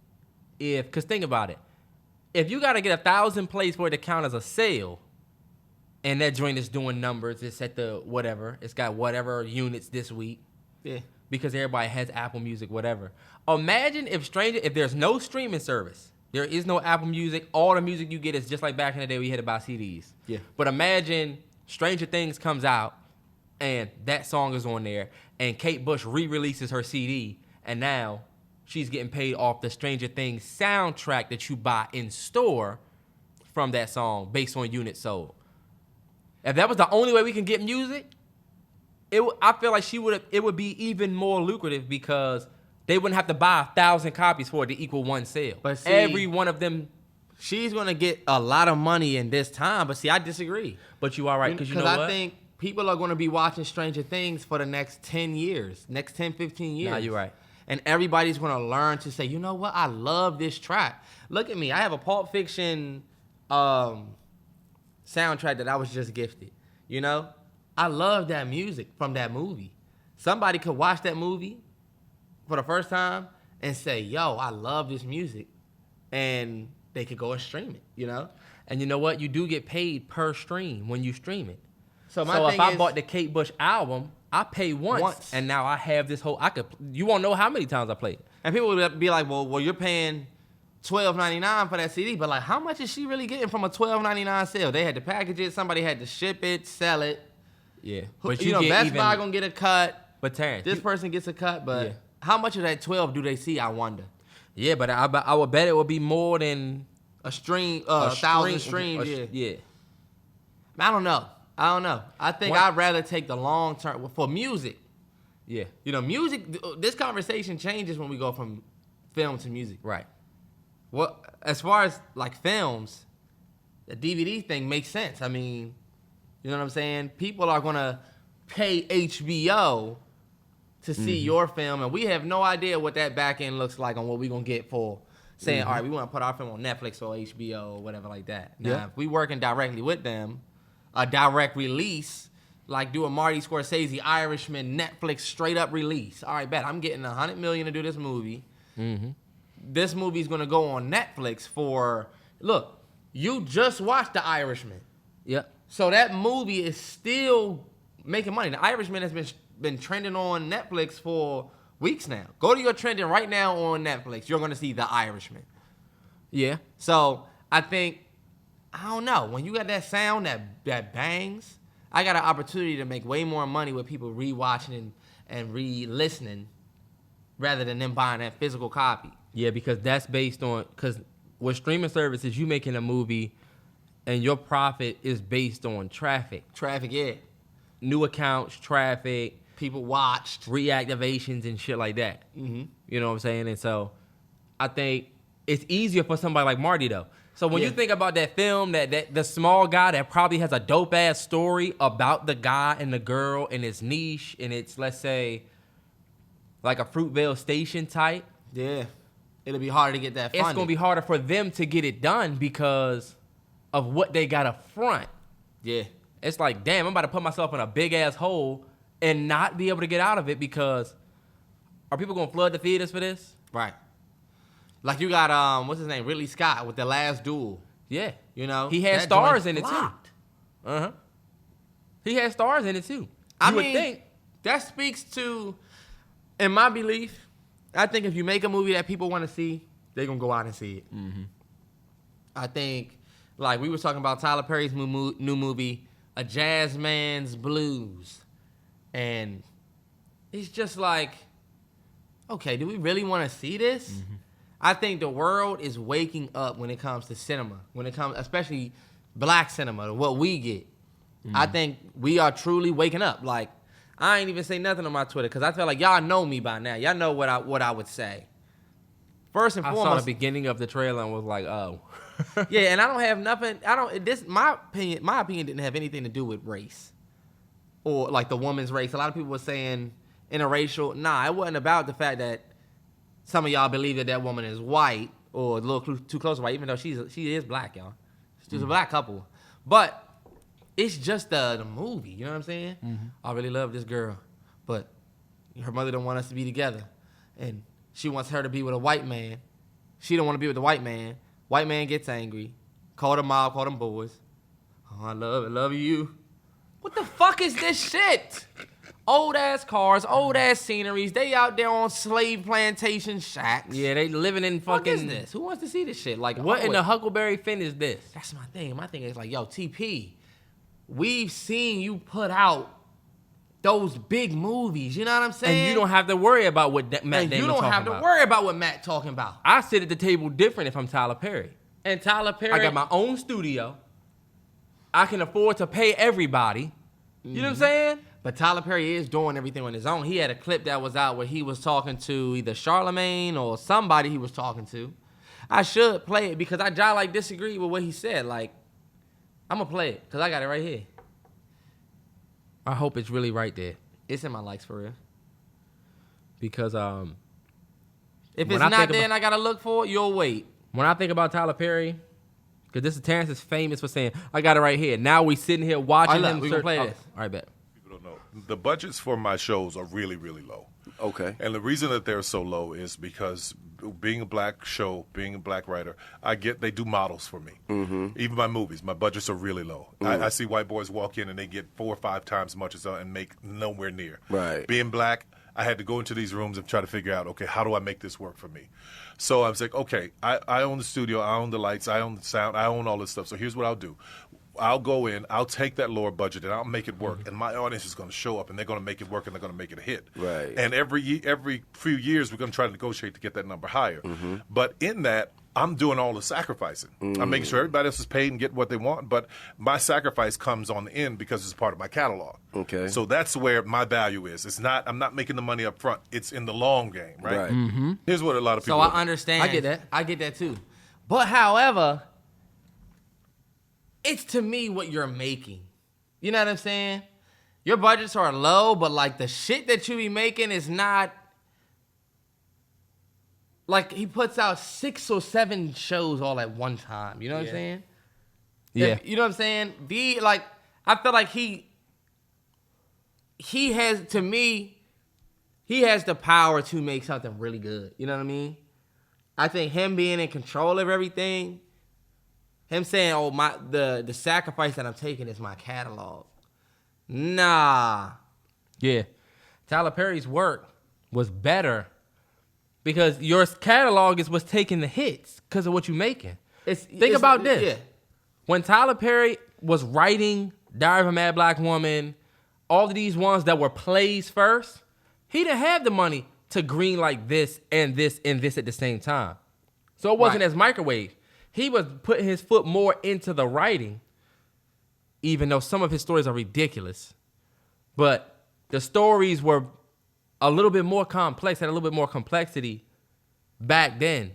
because think about it. If you got to get 1,000 plays for it to count as a sale, and that joint is doing numbers, it's at the whatever, it's got whatever units this week. Yeah. Because everybody has Apple Music, whatever. Imagine if there's no streaming service, there is no Apple Music, all the music you get is just like back in the day we had to buy CDs. Yeah. But imagine Stranger Things comes out, and that song is on there, and Kate Bush re-releases her CD, and now she's getting paid off the Stranger Things soundtrack that you buy in store from that song based on units sold. If that was the only way we can get music, I feel like it would be even more lucrative because they wouldn't have to buy 1,000 copies for it to equal one sale. But see, every one of them, she's gonna get a lot of money in this time. But see, I disagree. But you are right because you know what? I think people are gonna be watching Stranger Things for the next 10 years, next 10, 15 years. Nah, you're right. And everybody's gonna learn to say, you know what? I love this track. Look at me. I have a Pulp Fiction soundtrack that I was just gifted. You know, I love that music from that movie. Somebody could watch that movie for the first time and say, yo, I love this music. And they could go and stream it, you know? And you know what? You do get paid per stream when you stream it. So if I bought the Kate Bush album, I pay once, and now I have this whole. You won't know how many times I played it. And people would be like, well, you're paying $12.99 for that CD, but like, how much is she really getting from a $12.99 sale? They had to package it, somebody had to ship it, sell it. Yeah, but you know, Best Buy gonna get a cut. But Terrance, this person gets a cut, but how much of that 12 do they see? I wonder. Yeah, but I would bet it would be more than a stream, 1,000 streams. Yeah. I don't know. I think I'd rather take the long term for music. Yeah. You know, music. This conversation changes when we go from film to music. Right. Well, as far as like films, the DVD thing makes sense. I mean, you know what I'm saying? People are gonna pay HBO to see your film, and we have no idea what that back end looks like on what we're gonna get for saying, all right, we want to put our film on Netflix or HBO or whatever like that. Now, if we working directly with them, a direct release, like do a Marty Scorsese Irishman Netflix straight up release. All right, bet I'm getting $100 million to do this movie. This movie's gonna go on Netflix for. Look, you just watched The Irishman. Yep. So that movie is still making money. The Irishman has been trending on Netflix for weeks now. Go to your trending right now on Netflix. You're gonna see The Irishman. Yeah. So I think, I don't know, when you got that sound that bangs, I got an opportunity to make way more money with people rewatching and re-listening rather than them buying that physical copy. Yeah, because that's based on, because with streaming services, you making a movie and your profit is based on traffic. Traffic, yeah. New accounts, traffic. People watched. Reactivations and shit like that. You know what I'm saying? And so I think it's easier for somebody like Marty, though. So when you think about that film, that the small guy that probably has a dope-ass story about the guy and the girl and its niche, and it's, let's say, like a Fruitvale Station type. Yeah. It'll be harder to get that funded. It's going to be harder for them to get it done because of what they got up front. Yeah. It's like, damn, I'm about to put myself in a big-ass hole and not be able to get out of it because are people going to flood the theaters for this? Right. Like you got, what's his name? Ridley Scott with The Last Duel. Yeah. You know? He had stars in it, too. He had stars in it, too. I mean, think that speaks to, in my belief, I think if you make a movie that people want to see, they're going to go out and see it. I think, like we were talking about Tyler Perry's new movie, A Jazz Man's Blues. And it's just like, okay, do we really want to see this? I think the world is waking up when it comes to cinema. When it comes, especially black cinema, what we get. I think we are truly waking up. Like, I ain't even say nothing on my Twitter because I feel like y'all know me by now. Y'all know what I would say. First and foremost, I saw the beginning of the trailer and was like, oh. yeah, and I don't have nothing. My opinion didn't have anything to do with race or like the woman's race. A lot of people were saying interracial. Nah, it wasn't about the fact that some of y'all believe that woman is white or a little too close to white, even though she is black, y'all. She's a black couple. But it's just the movie, you know what I'm saying? Mm-hmm. I really love this girl, but her mother don't want us to be together. And she wants her to be with a white man. She don't want to be with the white man. White man gets angry. Call the mob, call them boys. Oh, I love you. What the fuck is this shit? Old ass cars, old ass sceneries. They out there on slave plantation shacks. Yeah, they living in fucking. What is this? Who wants to see this shit? Like, what in the Huckleberry Finn is this? That's my thing. My thing is like, yo, TP, we've seen you put out those big movies. You know what I'm saying? And you don't have to worry about what Matt Damon talking about. You don't have to worry about what Matt talking about. I sit at the table different if I'm Tyler Perry. And Tyler Perry, I got my own studio. I can afford to pay everybody. You know what I'm saying? But Tyler Perry is doing everything on his own. He had a clip that was out where he was talking to either Charlemagne or somebody he was talking to. I should play it because I like disagree with what he said. Like, I'm going to play it because I got it right here. I hope it's really right there. It's in my likes for real. Because if it's not there and I got to look for it, you'll wait. When I think about Tyler Perry, because this is Terrance is famous for saying, I got it right here. Now we sitting here watching him. We can play this. All right, bet. Don't know. The budgets for my shows are really, really low. Okay. And the reason that they're so low is because being a black show, being a black writer, they do models for me. Mm-hmm. Even my movies, my budgets are really low. Mm-hmm. I see white boys walk in and they get 4 or 5 times as much as and make nowhere near. Right. Being black, I had to go into these rooms and try to figure out, okay, how do I make this work for me? So I was like, okay, I own the studio, I own the lights, I own the sound, I own all this stuff. So here's what I'll do. I'll go in, I'll take that lower budget, and I'll make it work. And my audience is going to show up, and they're going to make it work, and they're going to make it a hit. Right. And every few years, we're going to try to negotiate to get that number higher. Mm-hmm. But in that, I'm doing all the sacrificing. Mm-hmm. I'm making sure everybody else is paid and get what they want, but my sacrifice comes on the end because it's part of my catalog. Okay. So that's where my value is. I'm not making the money up front. It's in the long game, right? Right. Mm-hmm. Here's what a lot of people So I understand. I get that. I get that too. But however, it's to me what you're making. You know what I'm saying? Your budgets are low, but like the shit that you be making is not. Like he puts out 6 or 7 shows all at one time. You know what I'm saying? Yeah. You know what I'm saying? I feel like he has, to me, he has the power to make something really good. You know what I mean? I think him being in control of everything, him saying, "Oh, the sacrifice that I'm taking is my catalog." Nah. Yeah. Tyler Perry's work was better because your catalog is what's taking the hits because of what you're making. Think about this. Yeah. When Tyler Perry was writing Diary of a Mad Black Woman, all of these ones that were plays first, he didn't have the money to greenlight this and this and this at the same time. So it wasn't as microwave. He was putting his foot more into the writing, even though some of his stories are ridiculous. But the stories were a little bit more complex, had a little bit more complexity back then.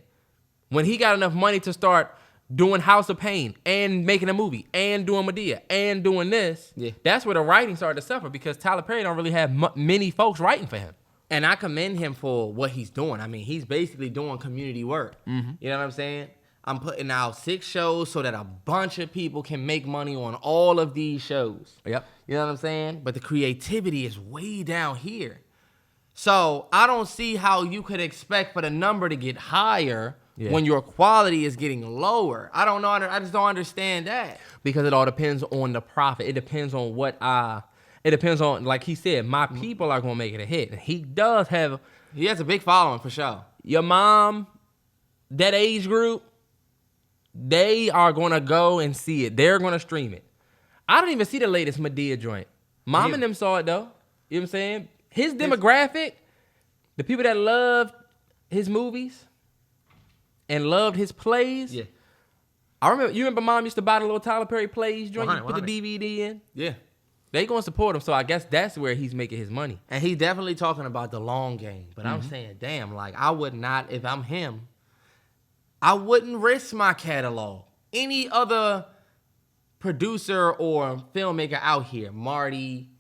When he got enough money to start doing House of Pain and making a movie and doing Medea and doing this, that's where the writing started to suffer because Tyler Perry don't really have many folks writing for him. And I commend him for what he's doing. I mean, he's basically doing community work. Mm-hmm. You know what I'm saying? I'm putting out 6 shows so that a bunch of people can make money on all of these shows. Yep. You know what I'm saying? But the creativity is way down here. So I don't see how you could expect for the number to get higher when your quality is getting lower. I don't know. I just don't understand that. Because it all depends on the profit. It depends on it depends on, like he said, my people are going to make it a hit. And he has a big following for sure. Your mom, that age group, they are going to go and see it. They're going to stream it. I don't even see the latest Medea joint. Mom and them saw it, though. You know what I'm saying? His demographic, the people that loved his movies and loved his plays. Yeah. You remember Mom used to buy the little Tyler Perry plays joint? 100, You put the DVD in? Yeah. They gonna support him. So I guess that's where he's making his money. And he's definitely talking about the long game. But I'm saying, damn, like, I would not, if I'm him, I wouldn't risk my catalog. Any other producer or filmmaker out here, Marty,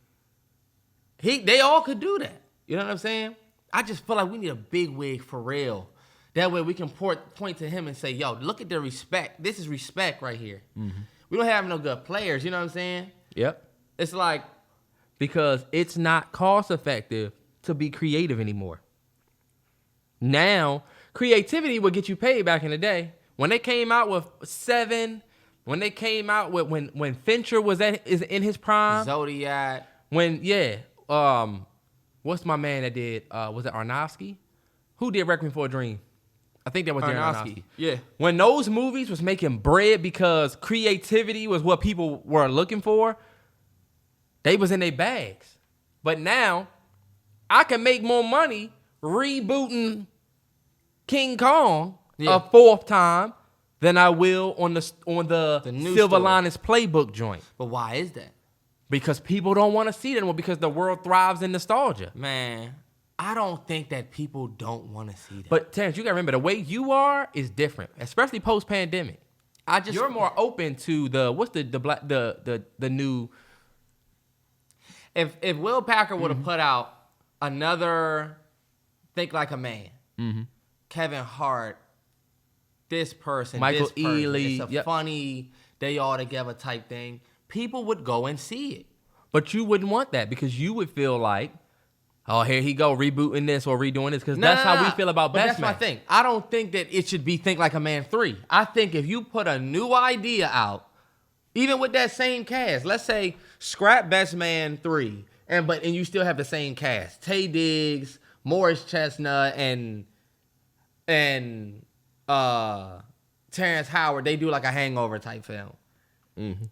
they all could do that. You know what I'm saying? I just feel like we need a big wig for real. That way we can point to him and say, yo, look at the respect. This is respect right here. We don't have no good players. You know what I'm saying? Yep. It's like, because it's not cost effective to be creative anymore. Now, creativity would get you paid back in the day. When they came out with Seven, when they came out with when Fincher is in his prime. Zodiac. What's my man that did? Was it Aronofsky? Who did Requiem for a Dream? I think that was Darren Aronofsky. Yeah. When those movies was making bread because creativity was what people were looking for, they was in their bags. But now, I can make more money rebooting King Kong a fourth time than I will on the new Silver story. Linings Playbook joint. But why is that? Because people don't want to see that anymore because the world thrives in nostalgia. Man, I don't think that people don't want to see that. But Terrance, you gotta remember the way you are is different, especially post pandemic. You're more open to the new. If Will Packer would have put out another Think Like a Man, Kevin Hart, this person, Michael this person, Ealy, it's a funny, they all together type thing, people would go and see it. But you wouldn't want that because you would feel like, oh, here he go rebooting this or redoing this because that's how we feel about but Best that's Man. my thing. I don't think that it should be Think Like a Man 3. I think if you put a new idea out, even with that same cast, let's say scrap Best Man 3, and you still have the same cast. Taye Diggs, Morris Chestnut, and Terrence Howard, they do like a Hangover type film.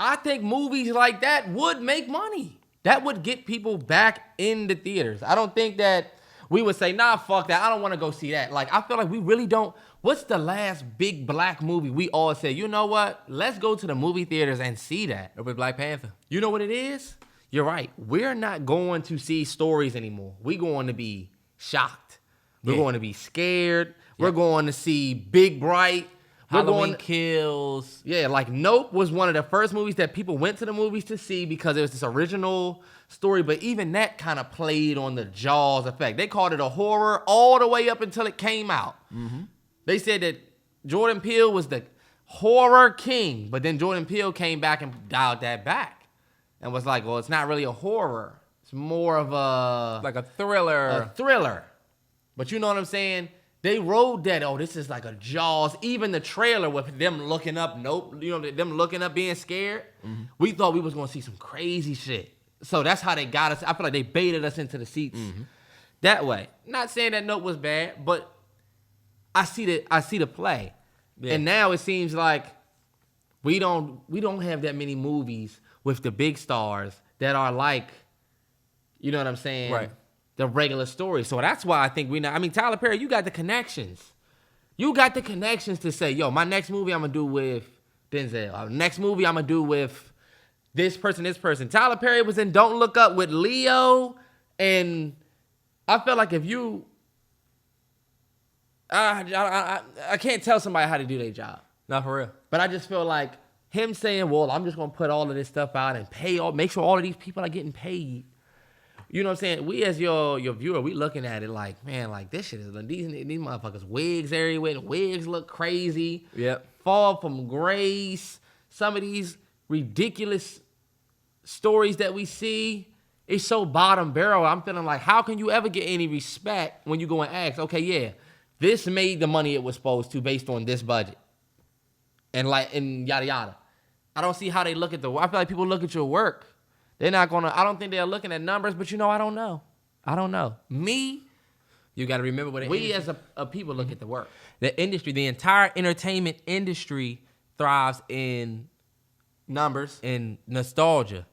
I think movies like that would make money. That would get people back in the theaters. I don't think that we would say, nah, fuck that. I don't want to go see that. Like, I feel like we really don't. What's the last big black movie we all said, you know what? Let's go to the movie theaters and see that. It was Black Panther. You know what it is? You're right. We're not going to see stories anymore. We're going to be shocked. We're going to be scared. We're going to see Big Bright. Halloween Kills. Yeah, like Nope was one of the first movies that people went to the movies to see because it was this original story. But even that kind of played on the Jaws effect. They called it a horror all the way up until it came out. They said that Jordan Peele was the horror king, but then Jordan Peele came back and dialed that back and was like, well, it's not really a horror. It's more of Like a thriller. a thriller. But you know what I'm saying? They rode that, oh, this is like a Jaws. Even the trailer with them looking up, them looking up being scared. We thought we was going to see some crazy shit. So that's how they got us. I feel like they baited us into the seats that way. Not saying that Nope was bad, but I see the play. Yeah. And now it seems like we don't have that many movies with the big stars that are like, you know what I'm saying? Right. The regular story. So that's why I think Tyler Perry, you got the connections. You got the connections to say, yo, my next movie I'm going to do with Denzel. Next movie I'm going to do with this person. Tyler Perry was in Don't Look Up with Leo. And I feel like if you... I can't tell somebody how to do their job. Not for real. But I just feel like him saying, well, I'm just going to put all of this stuff out and make sure all of these people are getting paid. You know what I'm saying? We as your viewer, we looking at it like, man, like this shit is, these motherfuckers, wigs everywhere. The wigs look crazy. Yep. Fall from grace. Some of these ridiculous stories that we see, it's so bottom barrel. I'm feeling like, how can you ever get any respect when you go and ask, okay, yeah, this made the money it was supposed to based on this budget. And yada, yada. I don't see how they look at I feel like people look at your work. They're not going to, I don't think they're looking at numbers, but I don't know. Me, you got to remember what we as a people look at the work. The industry, the entire entertainment industry thrives in numbers and nostalgia.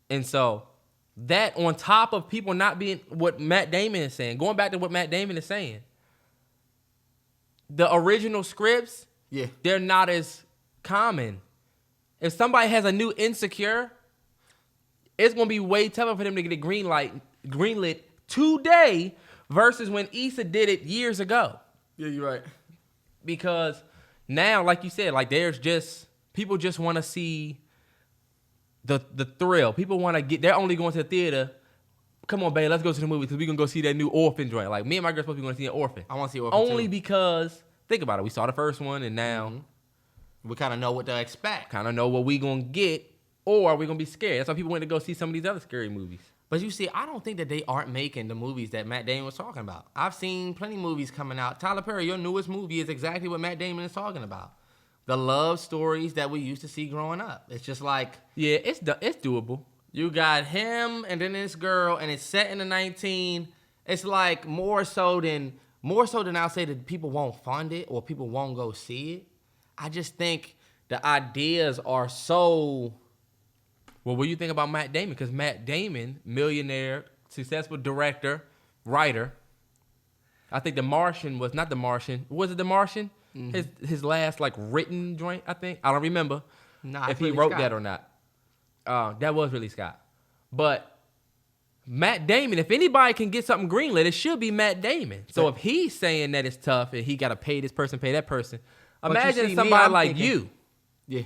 And so that on top of people not being what Matt Damon is saying, going back to what Matt Damon is saying, the original scripts, they're not as common. If somebody has a new Insecure, it's gonna be way tougher for them to get a greenlit today versus when Issa did it years ago. Yeah, you're right. Because now, like you said, like there's just people just want to see the thrill. People want to get. They're only going to the theater. Come on, babe, let's go to the movie because we're gonna go see that new Orphan joint. Like me and my girl supposed to be going to see an Orphan. I want to see Orphan only too. because think about it. We saw the first one and now We kind of know what to expect. kind of know what we gonna get, or we're gonna be scared. That's why people went to go see some of these other scary movies. But you see, I don't think that they aren't making the movies that Matt Damon was talking about. I've seen plenty of movies coming out. Tyler Perry, your newest movie is exactly what Matt Damon is talking about. The love stories that we used to see growing up. It's just like, Yeah, it's doable. you got him and then this girl, and it's set in the 19. It's like more so than I'll say that people won't fund it or people won't go see it. I just think the ideas are so. Well, what do you think about Matt Damon? Because Matt Damon, millionaire, successful director, writer. I think The Martian was not The Martian. Was it The Martian? Mm-hmm. His last like written joint, I think. I don't remember if he Ridley wrote Scott. that or not. That was Ridley Scott. But Matt Damon, if anybody can get something greenlit, it should be Matt Damon. So if he's saying that it's tough and he got to pay this person, pay that person, you imagine see, somebody I'm like thinking- you Yeah.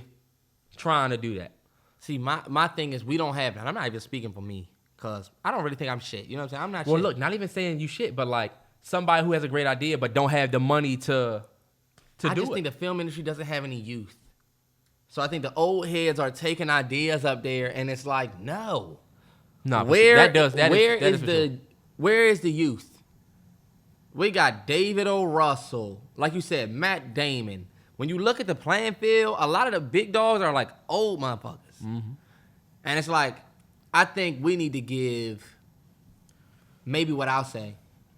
trying to do that. See, my thing is we don't have that. I'm not even speaking for me because I don't really think I'm shit. You know what I'm saying? I'm not Well, shit. look, not even saying you shit, but like somebody who has a great idea but don't have the money to I do just it. think the film industry doesn't have any youth. So I think the old heads are taking ideas up there and it's like, no. No, Where where is the youth? We got David O. Russell, like you said, Matt Damon. When you look at the playing field, a lot of the big dogs are like old motherfuckers. Mm-hmm. And it's like, I think we need to give, maybe what I'll say,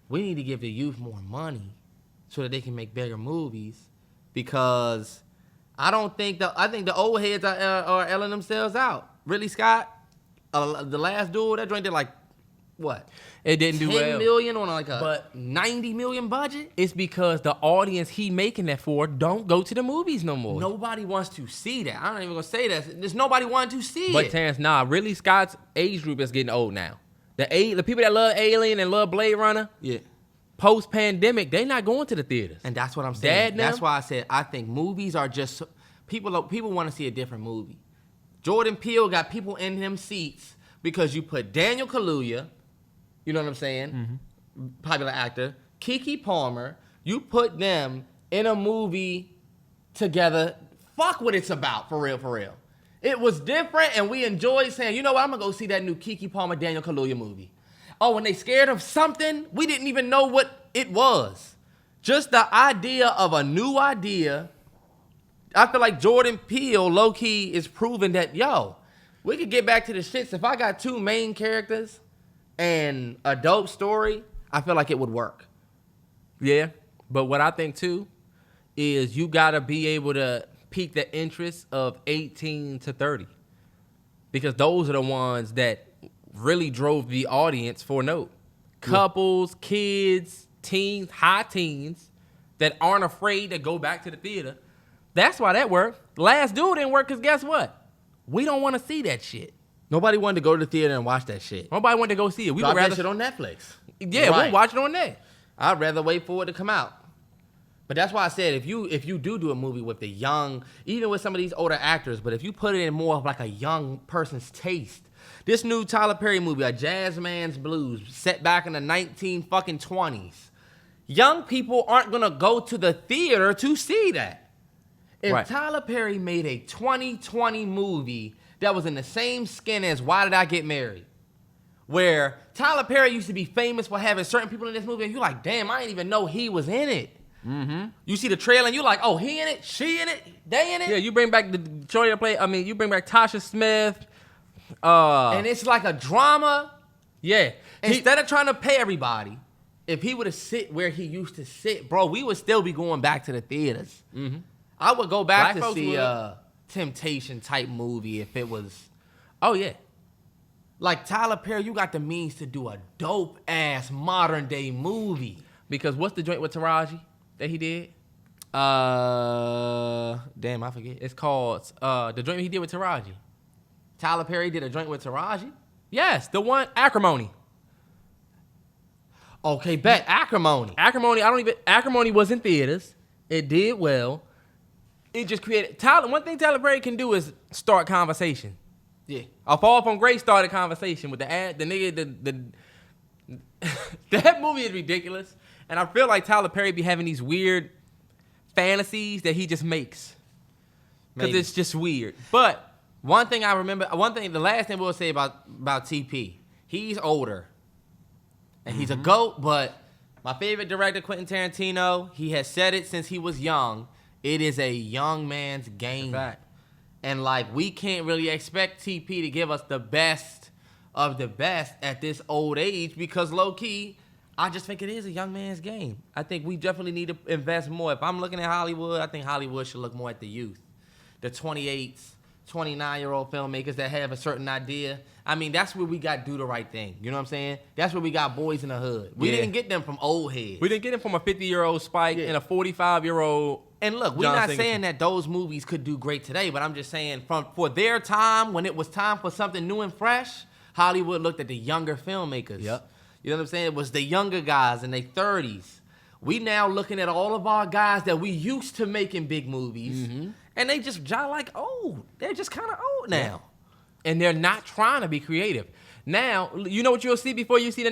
we need to give the youth more money so that they can make bigger movies because I think the old heads are elling themselves out. Ridley Scott, the last dude, that joint did like, what? It didn't do 10 well. million on like a But 90 million budget? It's because the audience he making that for don't go to the movies no more. Nobody wants to see that. I'm not even gonna say that. There's nobody wanting to see But it. Terrance, Ridley Scott's age group is getting old now. The people that love Alien and love Blade Runner, Yeah. post-pandemic, they not going to the theaters. And that's what I'm saying. Dad, That's now? why I said I think movies are just people want to see a different movie. Jordan Peele got people in them seats because you put Daniel Kaluuya, you know what I'm saying? Popular actor, Keke Palmer, you put them in a movie together. Fuck what it's about, for real, for real. It was different, and we enjoyed saying, you know what, I'm gonna go see that new Keke Palmer, Daniel Kaluuya movie. Oh, when they scared of something, we didn't even know what it was. Just the idea of a new idea. I feel like Jordan Peele, low-key, is proving that, yo, we could get back to the shits. If I got two main characters and a dope story, I feel like it would work. Yeah, but what I think too is you gotta be able to pique the interest of 18 to 30 because those are the ones that really drove the audience for note. Couples, kids, teens, high teens that aren't afraid to go back to the theater. That's why that worked. Last Duel didn't work because guess what? We don't want to see that shit. Nobody wanted to go to the theater and watch that shit. Nobody wanted to go see it. We Drop would that rather shit on Netflix. Yeah, Right. we'll watch it on there. I'd rather wait for it to come out. But that's why I said if you do a movie with the young, even with some of these older actors, but if you put it in more of like a young person's taste, this new Tyler Perry movie, A Jazz Man's Blues, set back in the 1920s, young people aren't gonna go to the theater to see that. If Right. Tyler Perry made a 2020 movie that was in the same skin as Why Did I Get Married, where Tyler Perry used to be famous for having certain people in this movie, and you're like, damn, I didn't even know he was in it. Mm-hmm. You see the trailer, and you're like, oh, he in it, she in it, they in it. Yeah, you bring back the Shorty to play. I mean, you bring back Tasha Smith. And it's like a drama. Yeah, Instead of trying to pay everybody, if he would have sit where he used to sit, bro, we would still be going back to the theaters. Mm-hmm. I would go back Black to folks see would. a Temptation type movie if it was Oh yeah. like Tyler Perry. You got the means to do a dope ass modern day movie. Because what's the joint with Taraji that he did? Damn, I forget. It's called the joint he did with Taraji. Tyler Perry did a joint with Taraji. Yes, the one Acrimony. Okay, bet Acrimony. Acrimony was in theaters. It did well. It just created one thing Tyler Perry can do is start conversation. Yeah. A Fall from Grace started conversation with the nigga. That movie is ridiculous, and I feel like Tyler Perry be having these weird fantasies that he just makes because it's just weird. But the last thing we'll say about TP, he's older, and he's a GOAT. But my favorite director, Quentin Tarantino, he has said it since he was young. It is a young man's game. Fact. And, like, we can't really expect TP to give us the best of the best at this old age because, low-key, I just think it is a young man's game. I think we definitely need to invest more. If I'm looking at Hollywood, I think Hollywood should look more at the youth. The 28, 29-year-old filmmakers that have a certain idea. I mean, that's where we got Do the Right Thing. You know what I'm saying? That's where we got Boys in the Hood. We didn't get them from old heads. We didn't get them from a 50-year-old Spike and a 45-year-old. And look, we're not saying that those movies could do great today, but I'm just saying for their time, when it was time for something new and fresh, Hollywood looked at the younger filmmakers. Yep. You know what I'm saying? It was the younger guys in their 30s. We now looking at all of our guys that we used to making big movies, and they just like old. They're just kind of old now. And they're not trying to be creative. Now, you know what you'll see before you see the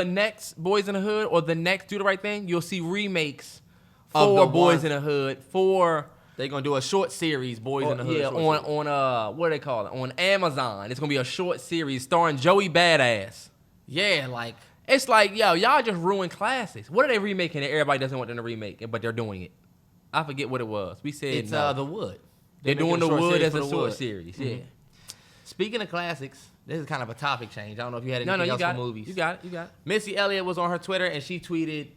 next Boys in the Hood or the next Do the Right Thing? You'll see remakes for Boys in the Hood for... They're going to do a short series, Boys in the Hood. Yeah, on what do they call it? On Amazon. It's going to be a short series starring Joey Badass. Yeah, like... It's like, yo, y'all just ruined classics. What are they remaking that everybody doesn't want them to remake, but they're doing it? I forget what it was. We said it's no. The Wood. They're doing The Wood as a short Wood series. Mm-hmm. Yeah. Speaking of classics, this is kind of a topic change. I don't know if you had anything else for movies. You got it. Missy Elliott was on her Twitter and she tweeted,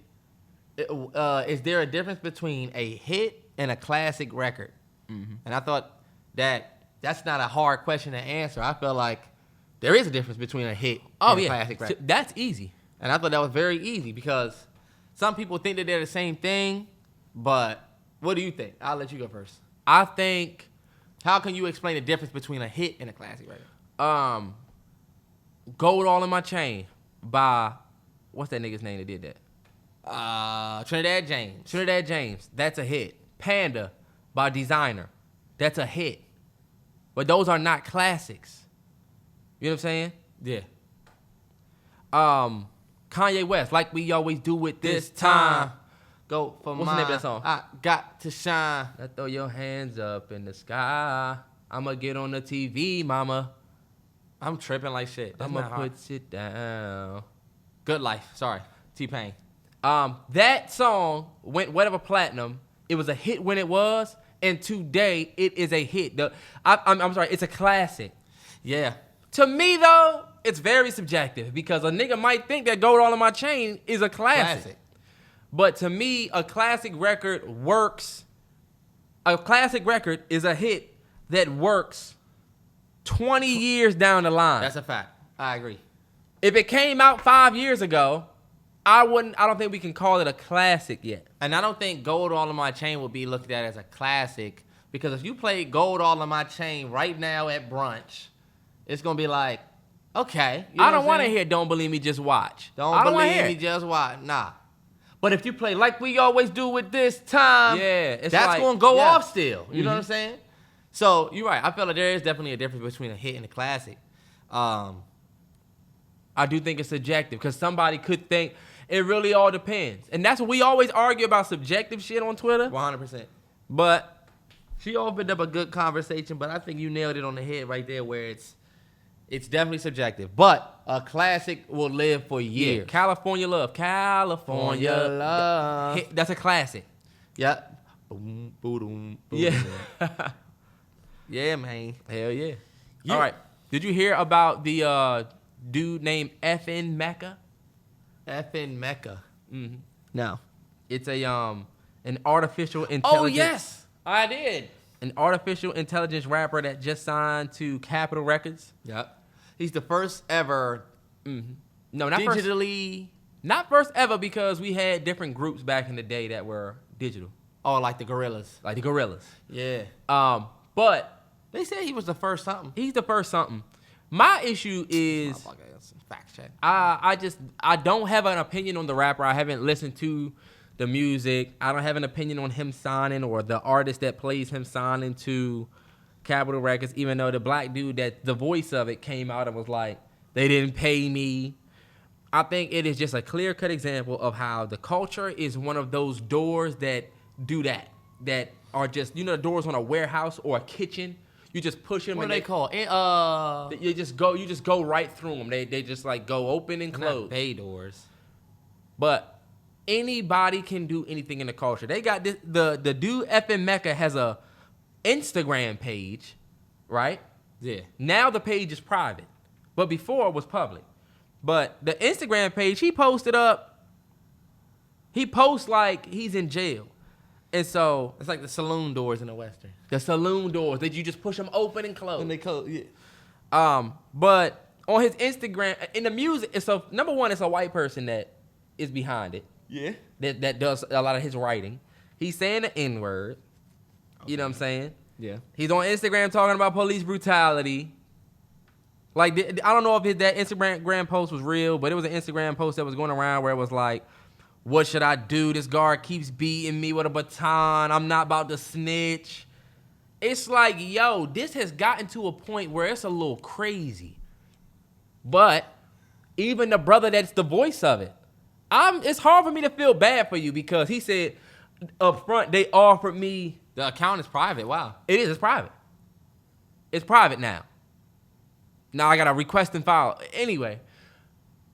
is there a difference between a hit and a classic record? Mm-hmm. And I thought that's not a hard question to answer. I felt like there is a difference between a hit and a classic record. That's easy. And I thought that was very easy because some people think that they're the same thing, but what do you think? I'll let you go first. I think... How can you explain the difference between a hit and a classic record? Gold All in My Chain by, what's that nigga's name that did that? Trinidad James. That's a hit. Panda by Designer. That's a hit. But those are not classics. You know what I'm saying? Yeah. Kanye West, Like We Always Do It This Time. Go for What's the name of that song? I got to shine. Now throw your hands up in the sky. I'ma get on the TV, mama. I'm tripping like shit. I'ma put it down. Good Life. Sorry. T-Pain. That song went whatever platinum. It was a hit when it was, and today it is a hit. I'm sorry, it's a classic. Yeah. To me, though, it's very subjective because a nigga might think that Gold All in My Chain is a classic. But to me, a classic record works. A classic record is a hit that works 20 years down the line. That's a fact. I agree. If it came out 5 years ago, I don't think we can call it a classic yet. And I don't think Gold All in My Chain will be looked at as a classic because if you play Gold All in My Chain right now at brunch, it's going to be like, okay. You know I don't want to hear Don't Believe Me, Just Watch. Don't Believe Me, Just Watch. Nah. But if you play Like We Always Do It This Time, that's like, going to go off still. You know what I'm saying? So you're right. I feel like there is definitely a difference between a hit and a classic. I do think it's subjective because somebody could think it really all depends. And that's what we always argue about subjective shit on Twitter. 100%. But she opened up a good conversation, but I think you nailed it on the head right there where it's definitely subjective. But a classic will live for years. Yeah, California Love. California Love. That's a classic. Yeah. Boom, boom, boom. Yeah. Yeah, man. Hell yeah. All right. Did you hear about the dude named F.N. Mecca? F.N. Mecca. Mm-hmm. No. It's an artificial intelligence. Oh, yes. I did. An artificial intelligence rapper that just signed to Capitol Records. Yep. He's the first ever. Mm-hmm. No, not digitally. Not first ever because we had different groups back in the day that were digital. Oh, like the Gorillas. Like the Gorillas. Yeah. But they said he was the first something. He's the first something. My issue is Fact check. I don't have an opinion on the rapper. I haven't listened to the music. I don't have an opinion on him signing or the artist that plays him signing to Capitol Records, even though the black dude that the voice of it came out and was like, they didn't pay me. I think it is just a clear-cut example of how the culture is one of those doors that do that are just, the doors on a warehouse or a kitchen. You just push them. What and are they called? You just go right through them. They just like go open and close. Not bay doors. But anybody can do anything in the culture. They got this, the dude FN Mecca has a Instagram page, right? Yeah. Now the page is private, but before it was public. But the Instagram page, he posts like he's in jail. And so It's like the saloon doors in the Western. the saloon doors that you just push them open and close. And they close, yeah. But on his Instagram, in the music, number one, it's a white person that is behind it. Yeah. That does a lot of his writing. He's saying the N-word. You know what I'm saying? Yeah. He's on Instagram talking about police brutality. Like, I don't know if that Instagram post was real, but it was an Instagram post that was going around where it was like, what should I do? This guard keeps beating me with a baton. I'm not about to snitch. It's like, yo, this has gotten to a point where it's a little crazy. But even the brother that's the voice of it, it's hard for me to feel bad for you because he said up front they offered me. The account is private. Wow. It is. It's private. It's private now. Now I got to request and file. Anyway,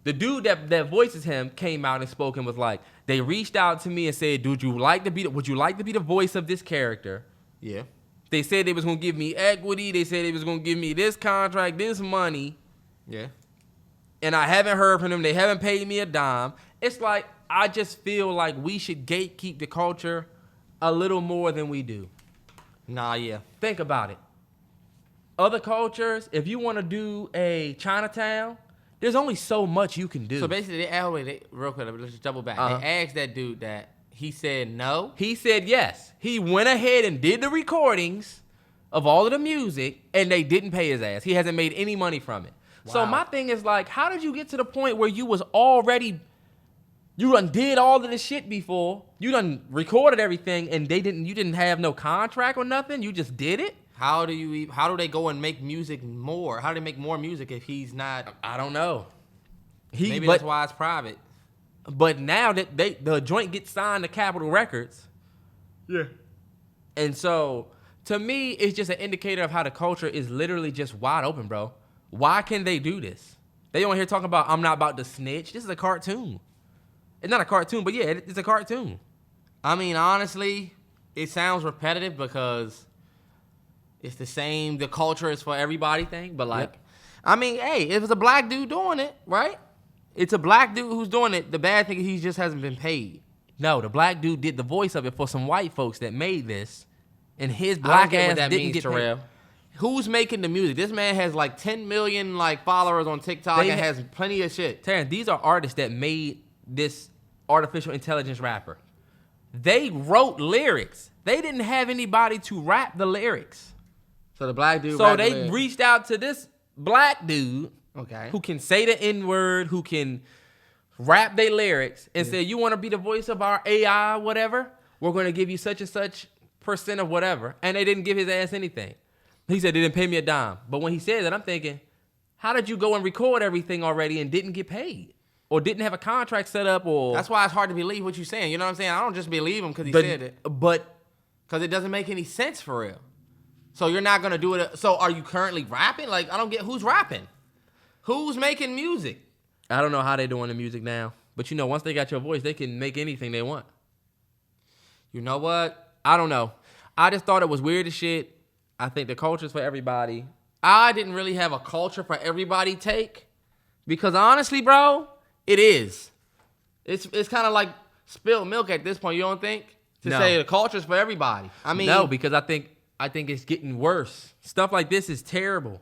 the dude that voices him came out and spoke and was like, they reached out to me and said, would you like to be the voice of this character? Yeah. They said they was going to give me equity. They said they was going to give me this contract, this money. Yeah. And I haven't heard from them. They haven't paid me a dime. It's like, I just feel like we should gatekeep the culture a little more than we do. Nah, yeah. Think about it. Other cultures, if you want to do a Chinatown, there's only so much you can do. So basically, real quick, let's just double back. Uh-huh. They asked that dude that. He said no. He said yes. He went ahead and did the recordings of all of the music, and they didn't pay his ass. He hasn't made any money from it. Wow. So my thing is like, how did you get to the point where you done did all of this shit before, you done recorded everything, and you didn't have no contract or nothing? You just did it? How do they go and make music more? How do they make more music if he's not? I don't know. Maybe that's why it's private. But now that the joint gets signed to Capitol Records. Yeah. And so, to me, it's just an indicator of how the culture is literally just wide open, bro. Why can they do this? They on here talking about, I'm not about to snitch. This is a cartoon. It's not a cartoon, but yeah, it's a cartoon. I mean, honestly, it sounds repetitive because it's the same, the culture is for everybody thing. But like, Yep. I mean, hey, if it's a black dude doing it, right? It's a black dude who's doing it. The bad thing is he just hasn't been paid. No, the black dude did the voice of it for some white folks that made this, and his I black don't get ass what that didn't means, get Terrell. paid. Who's making the music? This man has like 10 million like followers on TikTok and has plenty of shit. Terrance, these are artists that made this artificial intelligence rapper. They wrote lyrics. They didn't have anybody to rap the lyrics. So the black dude. So they reached out to this black dude, okay, who can say the N-word, who can rap their lyrics, and say, you want to be the voice of our AI, whatever? We're going to give you such and such % of whatever. And they didn't give his ass anything. He said they didn't pay me a dime. But when he said that, I'm thinking, how did you go and record everything already and didn't get paid? Or didn't have a contract set up? Or That's why it's hard to believe what you're saying. You know what I'm saying? I don't just believe him because he said it. But Because it doesn't make any sense for real. So you're not going to do it. So are you currently rapping? Like, I don't get who's rapping. Who's making music? I don't know how they're doing the music now. But you know, once they got your voice, they can make anything they want. You know what? I don't know. I just thought it was weird as shit. I think the culture's for everybody. I didn't really have a culture for everybody take. Because honestly, bro, it is. It's kind of like spilled milk at this point, you don't think? To No. say the culture's for everybody. I mean, No, because I think it's getting worse. Stuff like this is terrible.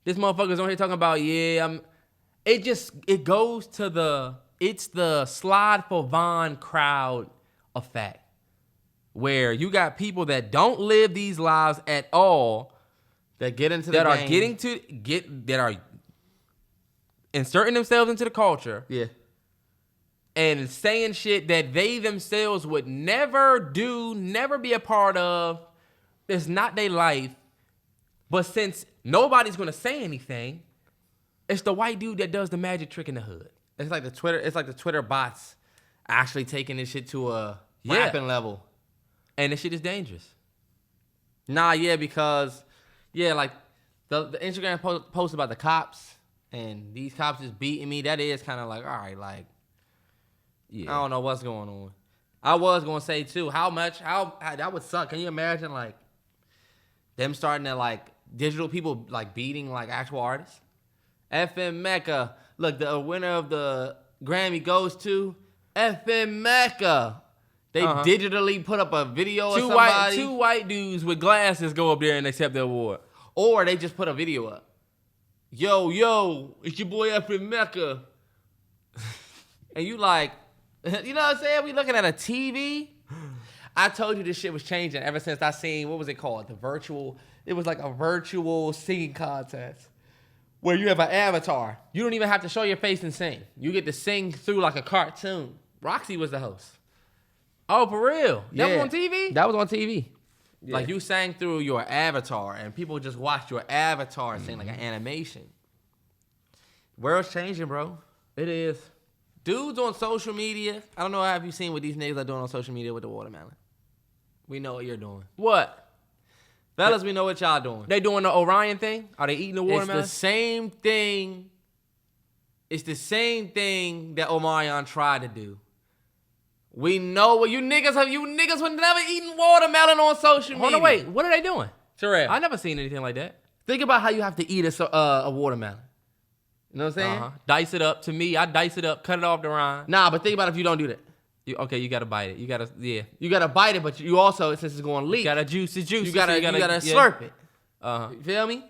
This motherfucker's on here talking about, it goes to it's the slide for Von crowd effect, where you got people that don't live these lives at all that get into that the are game. that are inserting themselves into the culture. Yeah. And saying shit that they themselves would never do, never be a part of. It's not their life. But since nobody's gonna say anything, it's the white dude that does the magic trick in the hood. It's like the Twitter bots actually taking this shit to a rapping level. And this shit is dangerous. Nah, yeah, because like the Instagram post about the cops and these cops is beating me. That is kind of like, all right, like, I don't know what's going on. I was gonna say too, how that would suck. Can you imagine like them starting to like digital people like beating like actual artists? FM Mecca, look, the winner of the Grammy goes to FM Mecca. They digitally put up a video of somebody. Two white dudes with glasses go up there and accept the award. Or they just put a video up. Yo, it's your boy FM Mecca. And you like, you know what I'm saying? We looking at a TV. I told you this shit was changing ever since I seen, what was it called? It was like a virtual singing contest where you have an avatar. You don't even have to show your face and sing. You get to sing through like a cartoon. Roxy was the host. Oh, for real? That was on TV? That was on TV. Yeah. Like you sang through your avatar and people just watched your avatar sing like an animation. World's changing, bro. It is. Dudes on social media, I don't know, have you seen what these niggas are doing on social media with the watermelon? We know what you're doing. What? Fellas, we know what y'all doing. They doing the Orion thing? Are they eating the watermelon? It's the same thing. It's the same thing that Omarion tried to do. We know what you niggas would never eaten watermelon on social media. Hold on, wait. What are they doing? Terrell, I never seen anything like that. think about how you have to eat a watermelon. You know what I'm saying? Dice it up. To me, I dice it up, cut it off the rind. Nah, but think about if you don't do that. You gotta bite it. You gotta bite it, but you also, since it's going to leak, You gotta juice it. you gotta slurp it. Uh-huh. You feel me?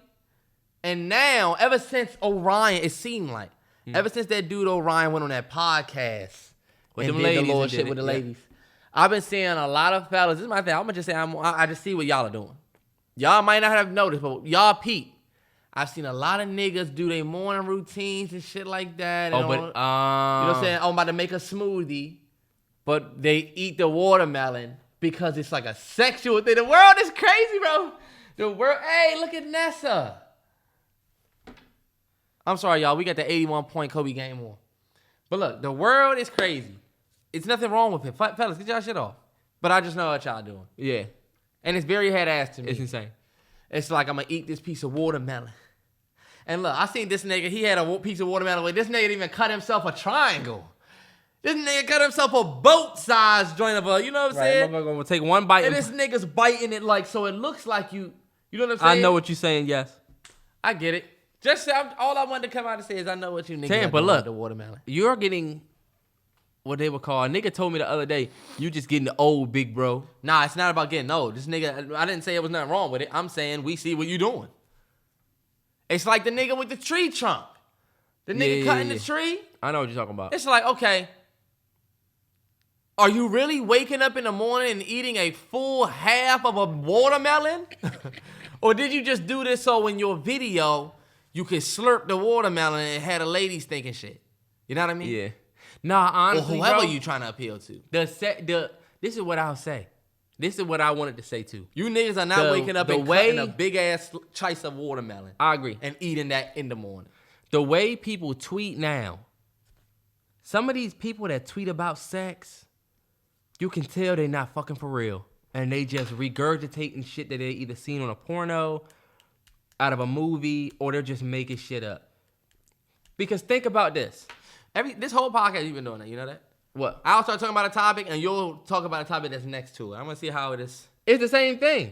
And now, ever since Orion, it seemed like, ever since that dude Orion went on that podcast With and them did ladies the little and shit did with it, the yeah. ladies, I've been seeing a lot of fellas. This is my thing. I'm gonna just say I just see what y'all are doing. Y'all might not have noticed, but y'all peep. I've seen a lot of niggas do their morning routines and shit like that. Oh, and but you know what I'm saying? I'm about to make a smoothie, but they eat the watermelon because it's like a sexual thing. The world is crazy, bro. The world. Hey, look at Nessa. I'm sorry, y'all. We got the 81-point Kobe game on. But look, the world is crazy. It's nothing wrong with it. Fellas, get y'all shit off. But I just know what y'all doing. Yeah, And it's very head ass to me. it's insane. It's like I'm gonna eat this piece of watermelon. And look, I seen this nigga, he had a piece of watermelon with this nigga didn't even cut himself a triangle. This nigga cut himself a boat-sized joint of a, you know what I'm saying? I'm gonna take one bite. And this nigga's biting it like, so it looks like you know what I'm saying? I know what you're saying. Yes. I get it. Just all I wanted to come out and say is I know what you niggas Tam, are but doing look, with the watermelon. You're getting what they would call. A nigga told me the other day, you just getting the old big bro. Nah, it's not about getting old. This nigga, I didn't say it was nothing wrong with it. I'm saying we see what you doing. It's like the nigga with the tree trunk. The nigga cutting the tree. I know what you're talking about. It's like, okay, are you really waking up in the morning and eating a full half of a watermelon? Or did you just do this so in your video, you could slurp the watermelon and have the ladies thinking shit? You know what I mean? Yeah. Nah, honestly, Or whoever bro, you trying to appeal to. this is what I'll say. This is what I wanted to say too. You niggas are not waking up and cutting a big-ass slice of watermelon. I agree. And eating that in the morning. The way people tweet now, some of these people that tweet about sex, you can tell they're not fucking for real. And they just regurgitating shit that they either seen on a porno, out of a movie, or they're just making shit up. Because think about this. This whole podcast you've been doing that, you know that? What? I'll start talking about a topic and you'll talk about a topic that's next to it. I'm gonna see how it is. It's the same thing.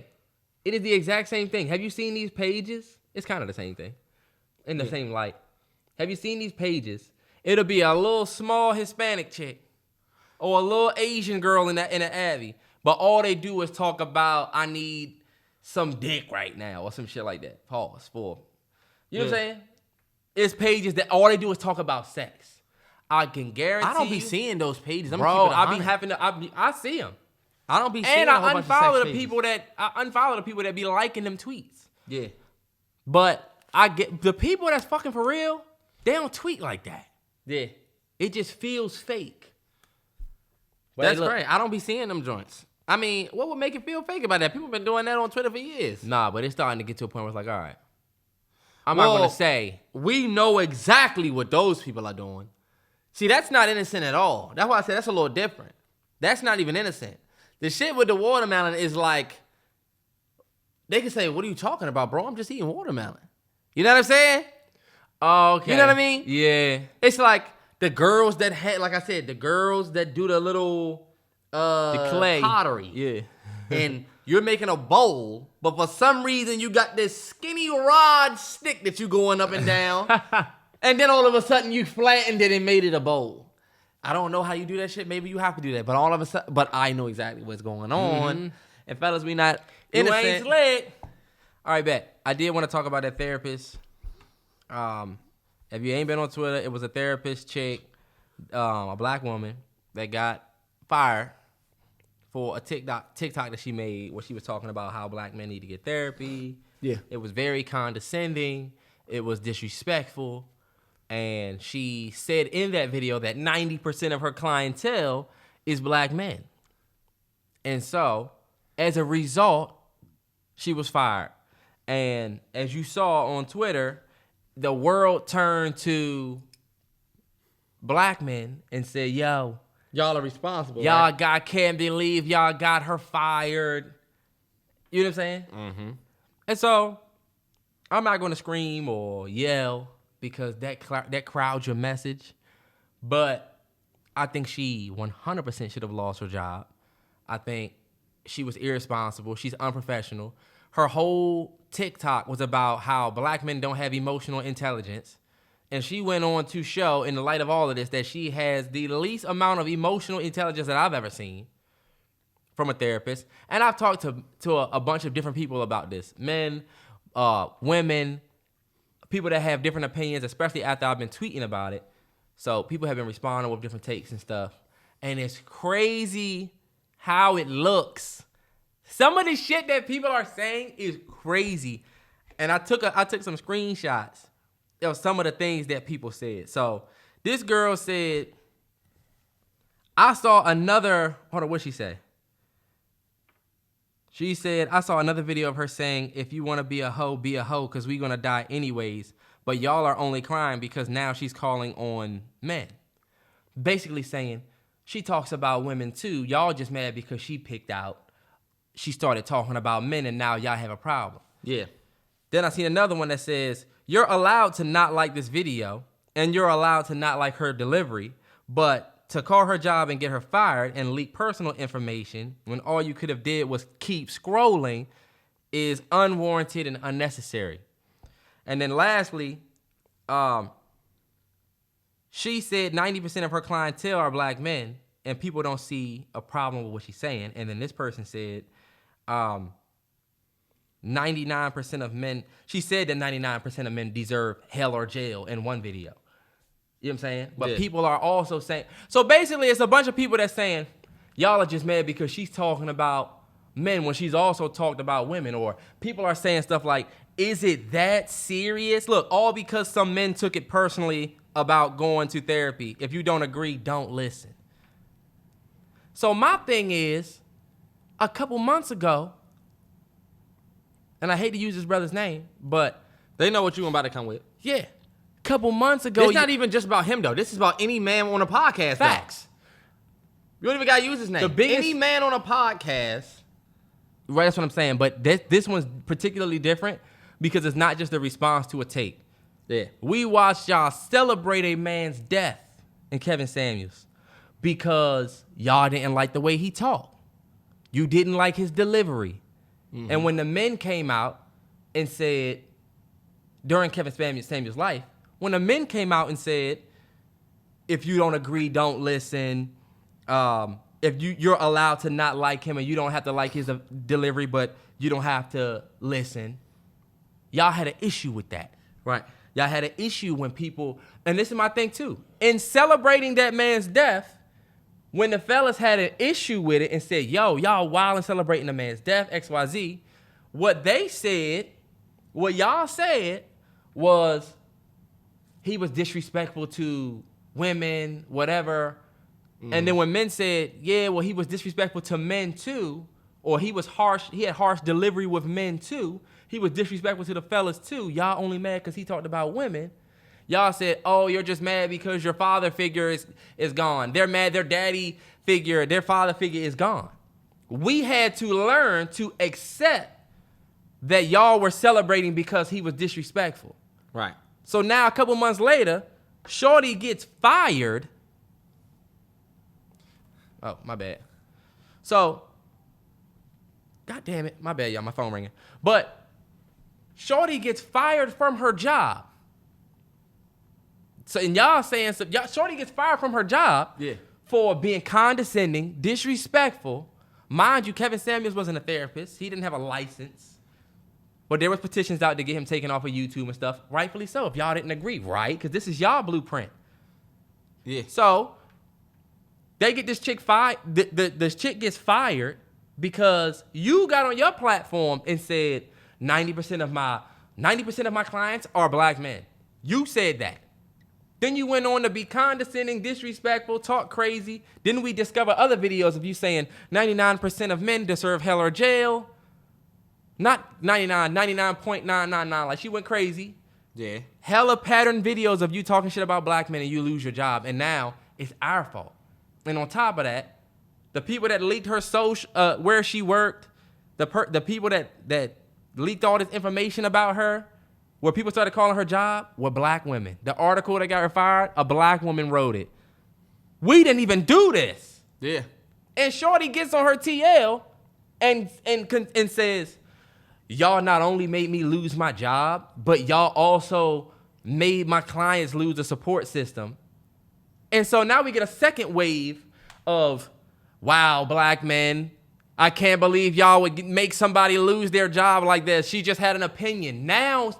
It is the exact same thing. Have you seen these pages? It's kind of the same thing. In the same light. Have you seen these pages? It'll be a little small Hispanic chick or a little Asian girl in an Abby. But all they do is talk about, I need some dick right now or some shit like that. Pause for. You know what I'm saying? It's pages that all they do is talk about sex. I can guarantee I don't be you, seeing those pages. I'm bro. I be having. I see them. I don't be seeing And a I whole bunch of unfollow sex the pages. people that be liking them tweets. Yeah. But I get the people that's fucking for real, they don't tweet like that. Yeah. It just feels fake. But That's hey, look, great. I don't be seeing them joints. I mean, what would make it feel fake about that? People been doing that on Twitter for years. Nah, but it's starting to get to a point where it's like, all right, I'm not gonna say. We know exactly what those people are doing. See, that's not innocent at all. That's why I said that's a little different. That's not even innocent. The shit with the watermelon is like, they can say, what are you talking about, bro? I'm just eating watermelon. You know what I'm saying? Oh, okay. You know what I mean? Yeah. It's like the girls that had, like I said, the girls that do the little The clay pottery. Yeah. And you're making a bowl, but for some reason you got this skinny rod stick that you going up and down. And then all of a sudden you flattened it and made it a bowl. I don't know how you do that shit. Maybe you have to do that. But all of a sudden, but I know exactly what's going on. Mm-hmm. And fellas, we not You innocent. ain't slick. All right, bet. I did want to talk about that therapist. If you ain't been on Twitter, it was a therapist chick, a black woman that got fired for a TikTok that she made where she was talking about how black men need to get therapy. Yeah. It was very condescending. It was disrespectful. And she said in that video that 90% of her clientele is black men. And so, as a result, she was fired. And as you saw on Twitter, the world turned to black men and said, yo, Y'all are responsible. y'all right? can't believe y'all got her fired. You know what I'm saying? Mm-hmm. And so, I'm not going to scream or yell because that crowds your message. But I think she 100% should have lost her job. I think she was irresponsible. She's unprofessional. Her whole TikTok was about how black men don't have emotional intelligence. And she went on to show, in the light of all of this, that she has the least amount of emotional intelligence that I've ever seen from a therapist. And I've talked to a bunch of different people about this. Men, women, people that have different opinions, especially after I've been tweeting about it. So people have been responding with different takes and stuff. And it's crazy how it looks. Some of the shit that people are saying is crazy. And I took some screenshots of some of the things that people said. So this girl said, I saw another, hold on, what'd she say? She said, I saw another video of her saying, if you want to be a hoe, because we going to die anyways. But y'all are only crying because now she's calling on men. Basically saying, she talks about women too. Y'all just mad because she started talking about men and now y'all have a problem. Yeah. Then I seen another one that says, you're allowed to not like this video and you're allowed to not like her delivery, but to call her job and get her fired and leak personal information when all you could have did was keep scrolling is unwarranted and unnecessary. And then lastly, she said 90% of her clientele are black men and people don't see a problem with what she's saying. And then this person said, 99% of men, she said that 99% of men deserve hell or jail in one video. You know what I'm saying? But Yeah. people are also saying, so basically it's a bunch of people that's saying, y'all are just mad because she's talking about men when she's also talked about women. Or people are saying stuff like, is it that serious? Look, all because some men took it personally about going to therapy. If you don't agree, don't listen. So my thing is, a couple months ago, and I hate to use this brother's name, but They know what you about to come with. yeah, a couple months ago. It's not even just about him, though. This is about any man on a podcast. Facts. Though. You don't even got to use his name. The biggest- Any man on a podcast. Right, that's what I'm saying. But this one's particularly different because it's not just a response to a take. Yeah. We watched y'all celebrate a man's death in Kevin Samuels because y'all didn't like the way he talked. You didn't like his delivery. Mm-hmm. And when the men came out and said, during Kevin Samuels' life, when the men came out and said, if you don't agree, don't listen. If you're allowed to not like him and you don't have to like his delivery, but you don't have to listen. Y'all had an issue with that. Right. Y'all had an issue when people, and this is my thing too, in celebrating that man's death, when the fellas had an issue with it and said, yo, y'all wild and celebrating the man's death, XYZ, what they said What y'all said was he was disrespectful to women, whatever. And then when men said, yeah, well, he was disrespectful to men too, or he was harsh, he had harsh delivery with men too, he was disrespectful to the fellas too, y'all only mad because he talked about women. Y'all said, oh, you're just mad because your father figure is gone. They're mad their daddy figure, their father figure is gone. We had to learn to accept that y'all were celebrating because he was disrespectful. Right. So now a couple months later, Shorty gets fired. Oh, my bad. So, God damn it, my bad, y'all, my phone ringing. But Shorty gets fired from her job. So, and y'all saying, Shorty gets fired from her job for being condescending, disrespectful. Mind you, Kevin Samuels wasn't a therapist. He didn't have a license. But there was petitions out to get him taken off of YouTube and stuff. Rightfully so, if y'all didn't agree, right? Because this is y'all blueprint. Yeah. So, they get this chick fired. This chick gets fired because you got on your platform and said 90% of my clients are black men. You said that. Then you went on to be condescending, disrespectful, talk crazy. Then we discover other videos of you saying 99% of men deserve hell or jail. Not 99.999. Like, she went crazy. Yeah. Hella pattern videos of you talking shit about black men and you lose your job. And now it's our fault. And on top of that, the people that leaked her social, where she worked, the people that leaked all this information about her, where people started calling her job, were black women. The article that got her fired, a black woman wrote it. We didn't even do this. Yeah. And Shorty gets on her TL and says, y'all not only made me lose my job, but y'all also made my clients lose a support system. And so now we get a second wave of, wow, black men, I can't believe y'all would make somebody lose their job like this. She just had an opinion. Now,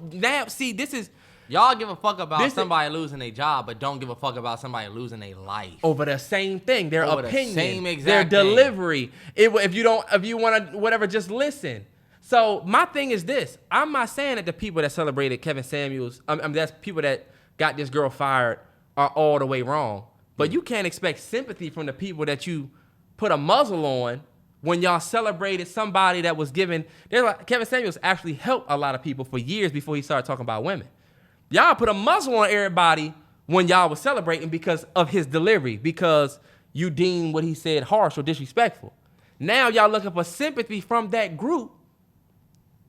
see, this is... Y'all give a fuck about somebody losing their job, but don't give a fuck about somebody losing their life. Over the same thing, their Over opinion, the same exact their thing. delivery. If you want to, whatever, just listen. So my thing is this. I'm not saying that the people that celebrated Kevin Samuels, that's people that got this girl fired, are all the way wrong. But you can't expect sympathy from the people that you put a muzzle on when y'all celebrated somebody that was given. Kevin Samuels actually helped a lot of people for years before he started talking about women. Y'all put a muzzle on everybody when y'all was celebrating because of his delivery, because you deemed what he said harsh or disrespectful. Now y'all looking for sympathy from that group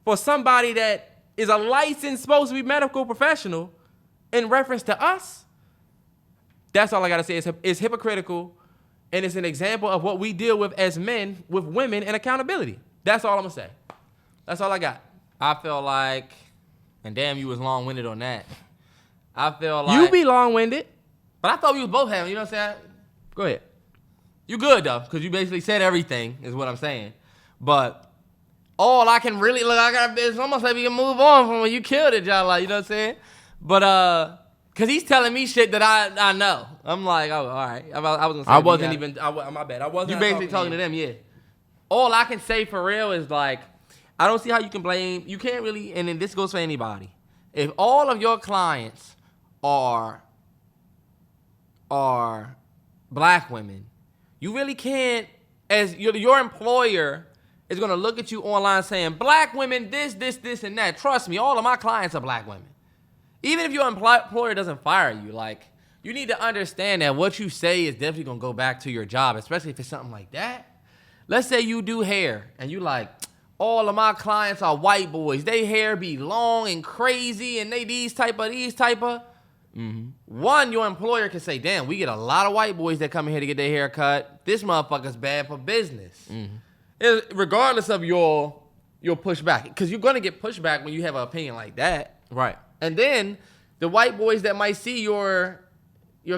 for somebody that is a licensed, supposed to be medical professional in reference to us. That's all I got to say. It's hypocritical, and it's an example of what we deal with as men with women and accountability. That's all I'm going to say. That's all I got. I feel like, and damn, you was long-winded on that. I feel like... You be long-winded. But I thought we was both having, you know what I'm saying? Go ahead. You good, though, because you basically said everything, is what I'm saying. But all I can really... Look, it's almost like we can move on from when you killed it, y'all, like, you know what I'm saying? But, because he's telling me shit that I know. I'm like, oh, all right. My bad. I wasn't. You basically talking to them, yeah. All I can say for real is like, I don't see how you can blame. You can't really, and then this goes for anybody. If all of your clients are black women, you really can't, as your employer is going to look at you online saying, black women, this, and that. Trust me, all of my clients are black women. Even if your employer doesn't fire you, like, you need to understand that what you say is definitely going to go back to your job, especially if it's something like that. Let's say you do hair, and you like, all of my clients are white boys. They hair be long and crazy, and they these type of. Mm-hmm. One, your employer can say, damn, we get a lot of white boys that come in here to get their hair cut. This motherfucker's bad for business. Mm-hmm. Regardless of your pushback, because you're going to get pushback when you have an opinion like that. Right. And then the white boys that might see your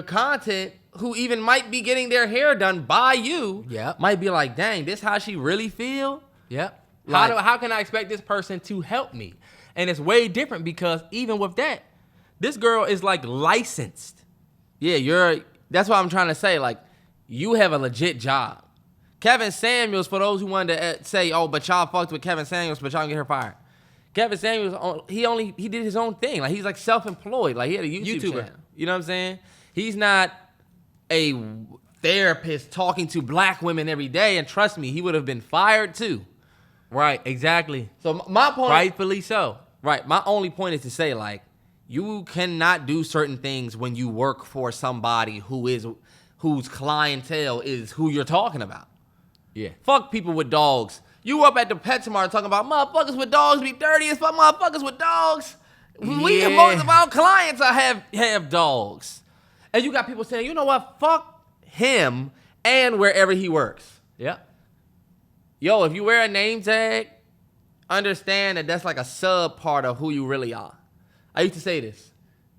content, who even might be getting their hair done by you, might be like, dang, this how she really feel? Yep. Like, how can I expect this person to help me? And it's way different because even with that, this girl is like licensed. Yeah, that's what I'm trying to say. Like, you have a legit job. Kevin Samuels, for those who wanted to say, oh, but y'all fucked with Kevin Samuels, but y'all can get her fired. Kevin Samuels, he did his own thing. Like he's like self-employed. Like he had a YouTuber channel. You know what I'm saying? He's not a therapist talking to black women every day. And trust me, he would have been fired too. Right, exactly. So my point, Rightfully so. Right. My only point is to say, like, you cannot do certain things when you work for somebody whose clientele is who you're talking about. Yeah. Fuck people with dogs. You up at the PetSmart talking about motherfuckers with dogs be dirty as fuck. Motherfuckers with dogs. We most of our clients have dogs. And you got people saying, you know what? Fuck him and wherever he works. Yeah. Yo, if you wear a name tag, understand that that's like a sub part of who you really are. I used to say this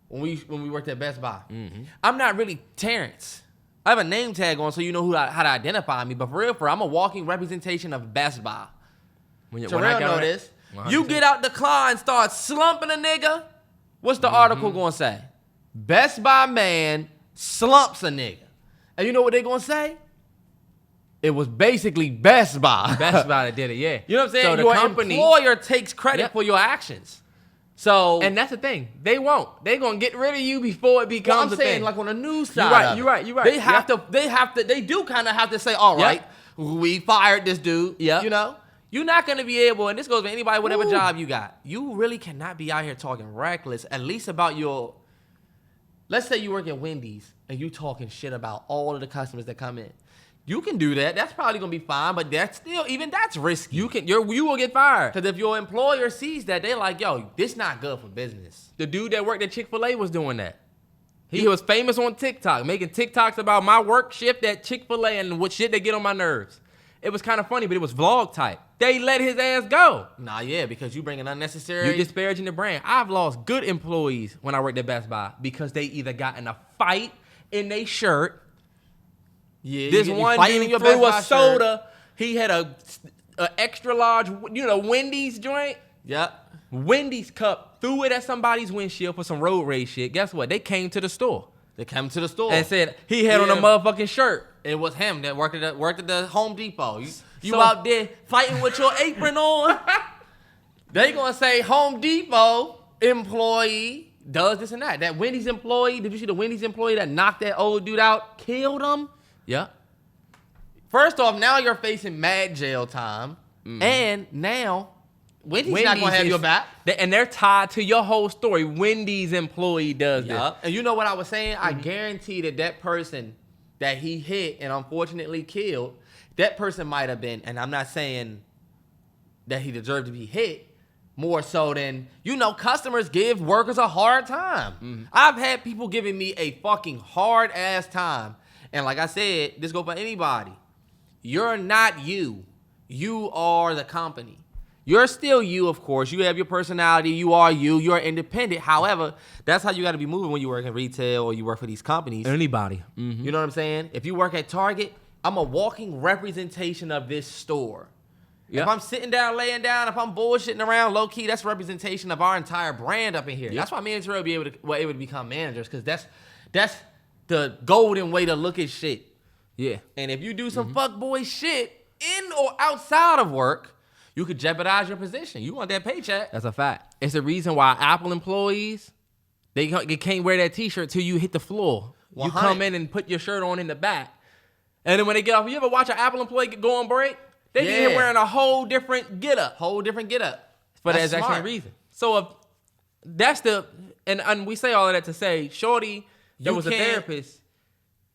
when we worked at Best Buy. Mm-hmm. I'm not really Terrance. I have a name tag on so you know how to identify me. But for real, I'm a walking representation of Best Buy. Terrell know this. 100%. You get out the car and start slumping a nigga. What's the article going to say? Best Buy man slumps a nigga. And you know what they going to say? It was basically Best Buy. Best Buy that did it, yeah. You know what I'm saying? So the your company, employer takes credit for your actions. So, and that's the thing. They won't. They're gonna get rid of you before it becomes a thing. I'm saying, like on the news side. You're right. They do kind of have to say, all right, we fired this dude. Yeah. You know? You're not gonna be able, and this goes for anybody, whatever job you got. You really cannot be out here talking reckless, at least about your. Let's say you work at Wendy's and you talking shit about all of the customers that come in. You can do that. That's probably gonna be fine, but that's risky. You will get fired. Because if your employer sees that, they like, yo, this not good for business. The dude that worked at Chick-fil-A was doing that. He was famous on TikTok, making TikToks about my work shift at Chick-fil-A and what shit they get on my nerves. It was kind of funny, but it was vlog type. They let his ass go. Nah, yeah, because you bringing unnecessary. You're disparaging the brand. I've lost good employees when I worked at Best Buy because they either got in a fight in their shirt. Yeah, this one dude threw a soda. He had a extra large, Wendy's joint. Yep. Wendy's cup, threw it at somebody's windshield for some road rage shit. Guess what? They came to the store. And said he had on a motherfucking shirt. It was him that worked at the Home Depot. You out there fighting with your apron on. They gonna say Home Depot employee does this and that. That Wendy's employee, did you see the Wendy's employee that knocked that old dude out, killed him? Yeah. First off, now you're facing mad jail time. And now Wendy's not going to have your back. And they're tied to your whole story. Wendy's employee does this. And you know what I was saying? I guarantee that person that he hit and unfortunately killed, that person might have been, and I'm not saying that he deserved to be hit, more so than, customers give workers a hard time. I've had people giving me a fucking hard ass time. And like I said, this go for anybody. You're not you. You are the company. You're still you, of course. You have your personality. You are you. You're independent. However, that's how you got to be moving when you work in retail or you work for these companies. Anybody. Mm-hmm. You know what I'm saying? If you work at Target, I'm a walking representation of this store. Yep. If I'm sitting down, laying down, if I'm bullshitting around, low key, that's representation of our entire brand up in here. Yep. That's why me and Terrell were able to become managers, because that's the golden way to look at shit. Yeah. And if you do some fuckboy shit in or outside of work, you could jeopardize your position. You want that paycheck. That's a fact. It's the reason why Apple employees, they can't wear that t-shirt till you hit the floor. 100. You come in and put your shirt on in the back. And then when they get off, you ever watch an Apple employee go on break? They be here wearing a whole different get-up. For that exact same reason. So if that's and we say all of that to say, shorty, there was a therapist.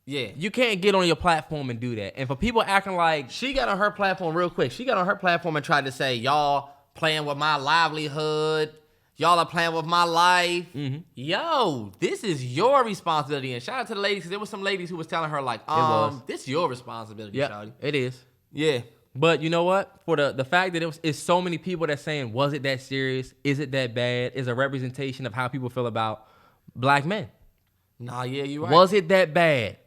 Yeah. You can't get on your platform and do that. And for people acting like... She got on her platform real quick. She got on her platform and tried to say, y'all playing with my livelihood. Y'all are playing with my life. Mm-hmm. Yo, this is your responsibility. And shout out to the ladies, because there was some ladies who was telling her like, this is your responsibility, shawty. It is. Yeah. But you know what? For the fact that it's so many people that saying, was it that serious? Is it that bad? Is a representation of how people feel about black men. Nah, yeah, you right. Was it that bad?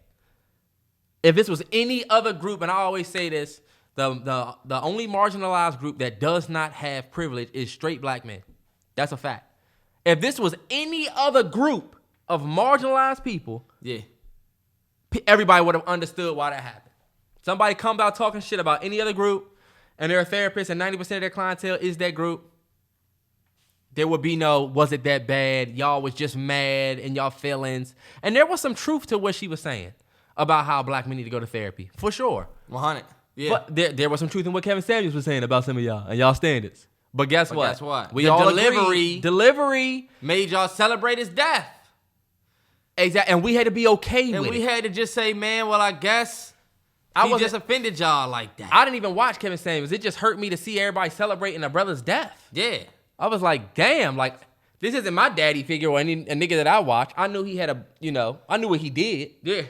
If this was any other group, and I always say this, the only marginalized group that does not have privilege is straight black men. That's a fact. If this was any other group of marginalized people, everybody would have understood why that happened. Somebody comes out talking shit about any other group, and they're a therapist, and 90% of their clientele is that group. there would be no, was it that bad? Y'all was just mad in y'all feelings. And there was some truth to what she was saying about how black men need to go to therapy. For sure. 100. Yeah. But there was some truth in what Kevin Samuels was saying about some of y'all and y'all standards. But guess what? We all agree. Delivery made y'all celebrate his death. Exactly. And we had to be okay with it. And we had to just say, man, well, I guess he just offended y'all like that. I didn't even watch Kevin Samuels. It just hurt me to see everybody celebrating a brother's death. Yeah. I was like, damn, like, this isn't my daddy figure or a nigga that I watch. I knew he had I knew what he did. Yeah.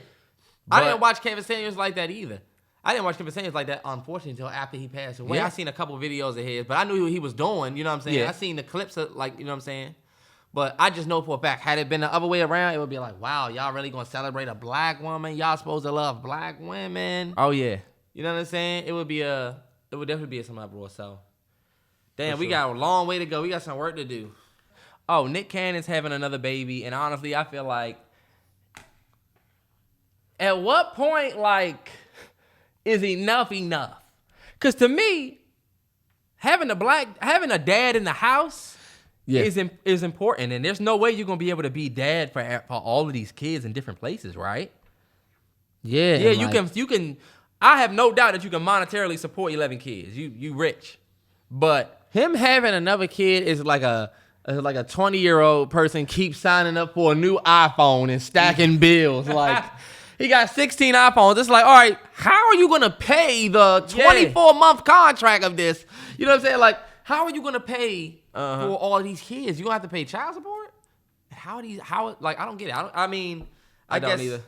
I didn't watch Kevin Samuels like that either. I didn't watch Kevin Samuels like that, unfortunately, until after he passed away. Yeah. I seen a couple videos of his, but I knew what he was doing, you know what I'm saying? Yeah. I seen the clips of, like, you know what I'm saying? But I just know for a fact, had it been the other way around, it would be like, wow, y'all really gonna celebrate a black woman? Y'all supposed to love black women? Oh, yeah. You know what I'm saying? It would definitely be some uproar, so. Damn, we got a long way to go. We got some work to do. Oh, Nick Cannon's having another baby, and honestly, I feel like, at what point, like, is enough? Because to me, having a dad in the house is important, and there's no way you're gonna be able to be dad for all of these kids in different places, right? Yeah, you can. I have no doubt that you can monetarily support 11 kids. You rich, but him having another kid is like a 20-year-old person keeps signing up for a new iPhone and stacking bills. Like, he got 16 iPhones. It's like, all right, how are you going to pay the 24-month contract of this? You know what I'm saying? Like, how are you going to pay for all of these kids? You going to have to pay child support? Like, I don't get it. I guess don't either.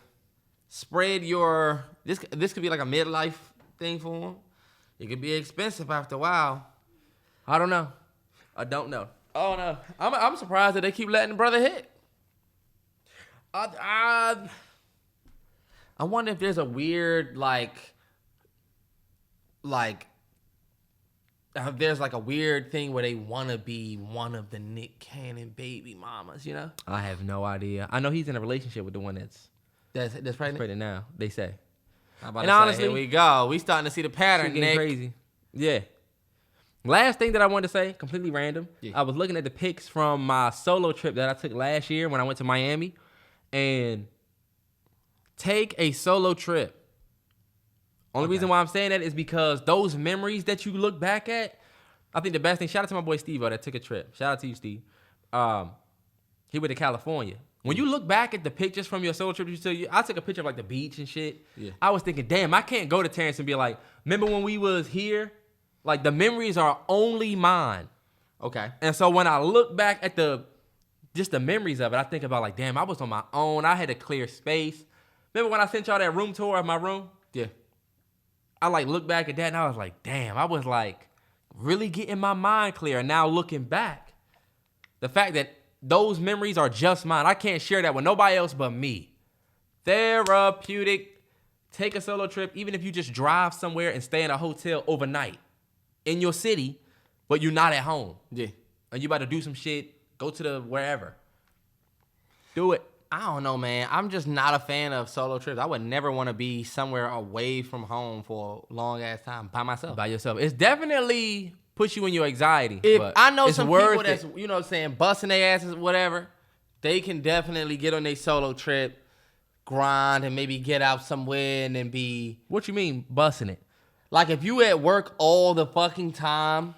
Spread your, this could be like a midlife thing for him. It could be expensive after a while. I don't know. I don't know. Oh no, I'm surprised that they keep letting the brother hit. I wonder if there's a weird there's like a weird thing where they want to be one of the Nick Cannon baby mamas, you know? I have no idea. I know he's in a relationship with the one that's pregnant now. They say. And honestly, here we go. We starting to see the pattern. Getting Nick. crazy. Yeah. Last thing that I wanted to say, completely random. Yeah. I was looking at the pics from my solo trip that I took last year when I went to Miami, and take a solo trip. Only reason why I'm saying that is because those memories that you look back at, I think the best thing. Shout out to my boy Steve-O that took a trip. Shout out to you, Steve. He went to California. When you look back at the pictures from your solo trip, I took a picture of like the beach and shit. Yeah. I was thinking, damn, I can't go to Terrance and be like, remember when we was here? Like, the memories are only mine. Okay. And so when I look back at the memories of it, I think about like, damn, I was on my own. I had a clear space. Remember when I sent y'all that room tour of my room? Yeah. I like look back at that and I was like, damn, I was like really getting my mind clear. And now looking back, the fact that those memories are just mine. I can't share that with nobody else but me. Therapeutic. Take a solo trip, even if you just drive somewhere and stay in a hotel overnight in your city, but you're not at home. Yeah. And you about to do some shit, go to the wherever. Do it. I don't know, man. I'm just not a fan of solo trips. I would never want to be somewhere away from home for a long-ass time by myself. By yourself. It's definitely puts you in your anxiety. If but I know it's some worth people that's, it. you know what I'm saying, busting their asses, whatever, they can definitely get on their solo trip, grind, and maybe get out somewhere and then be... What you mean, busting it? Like, if you at work all the fucking time,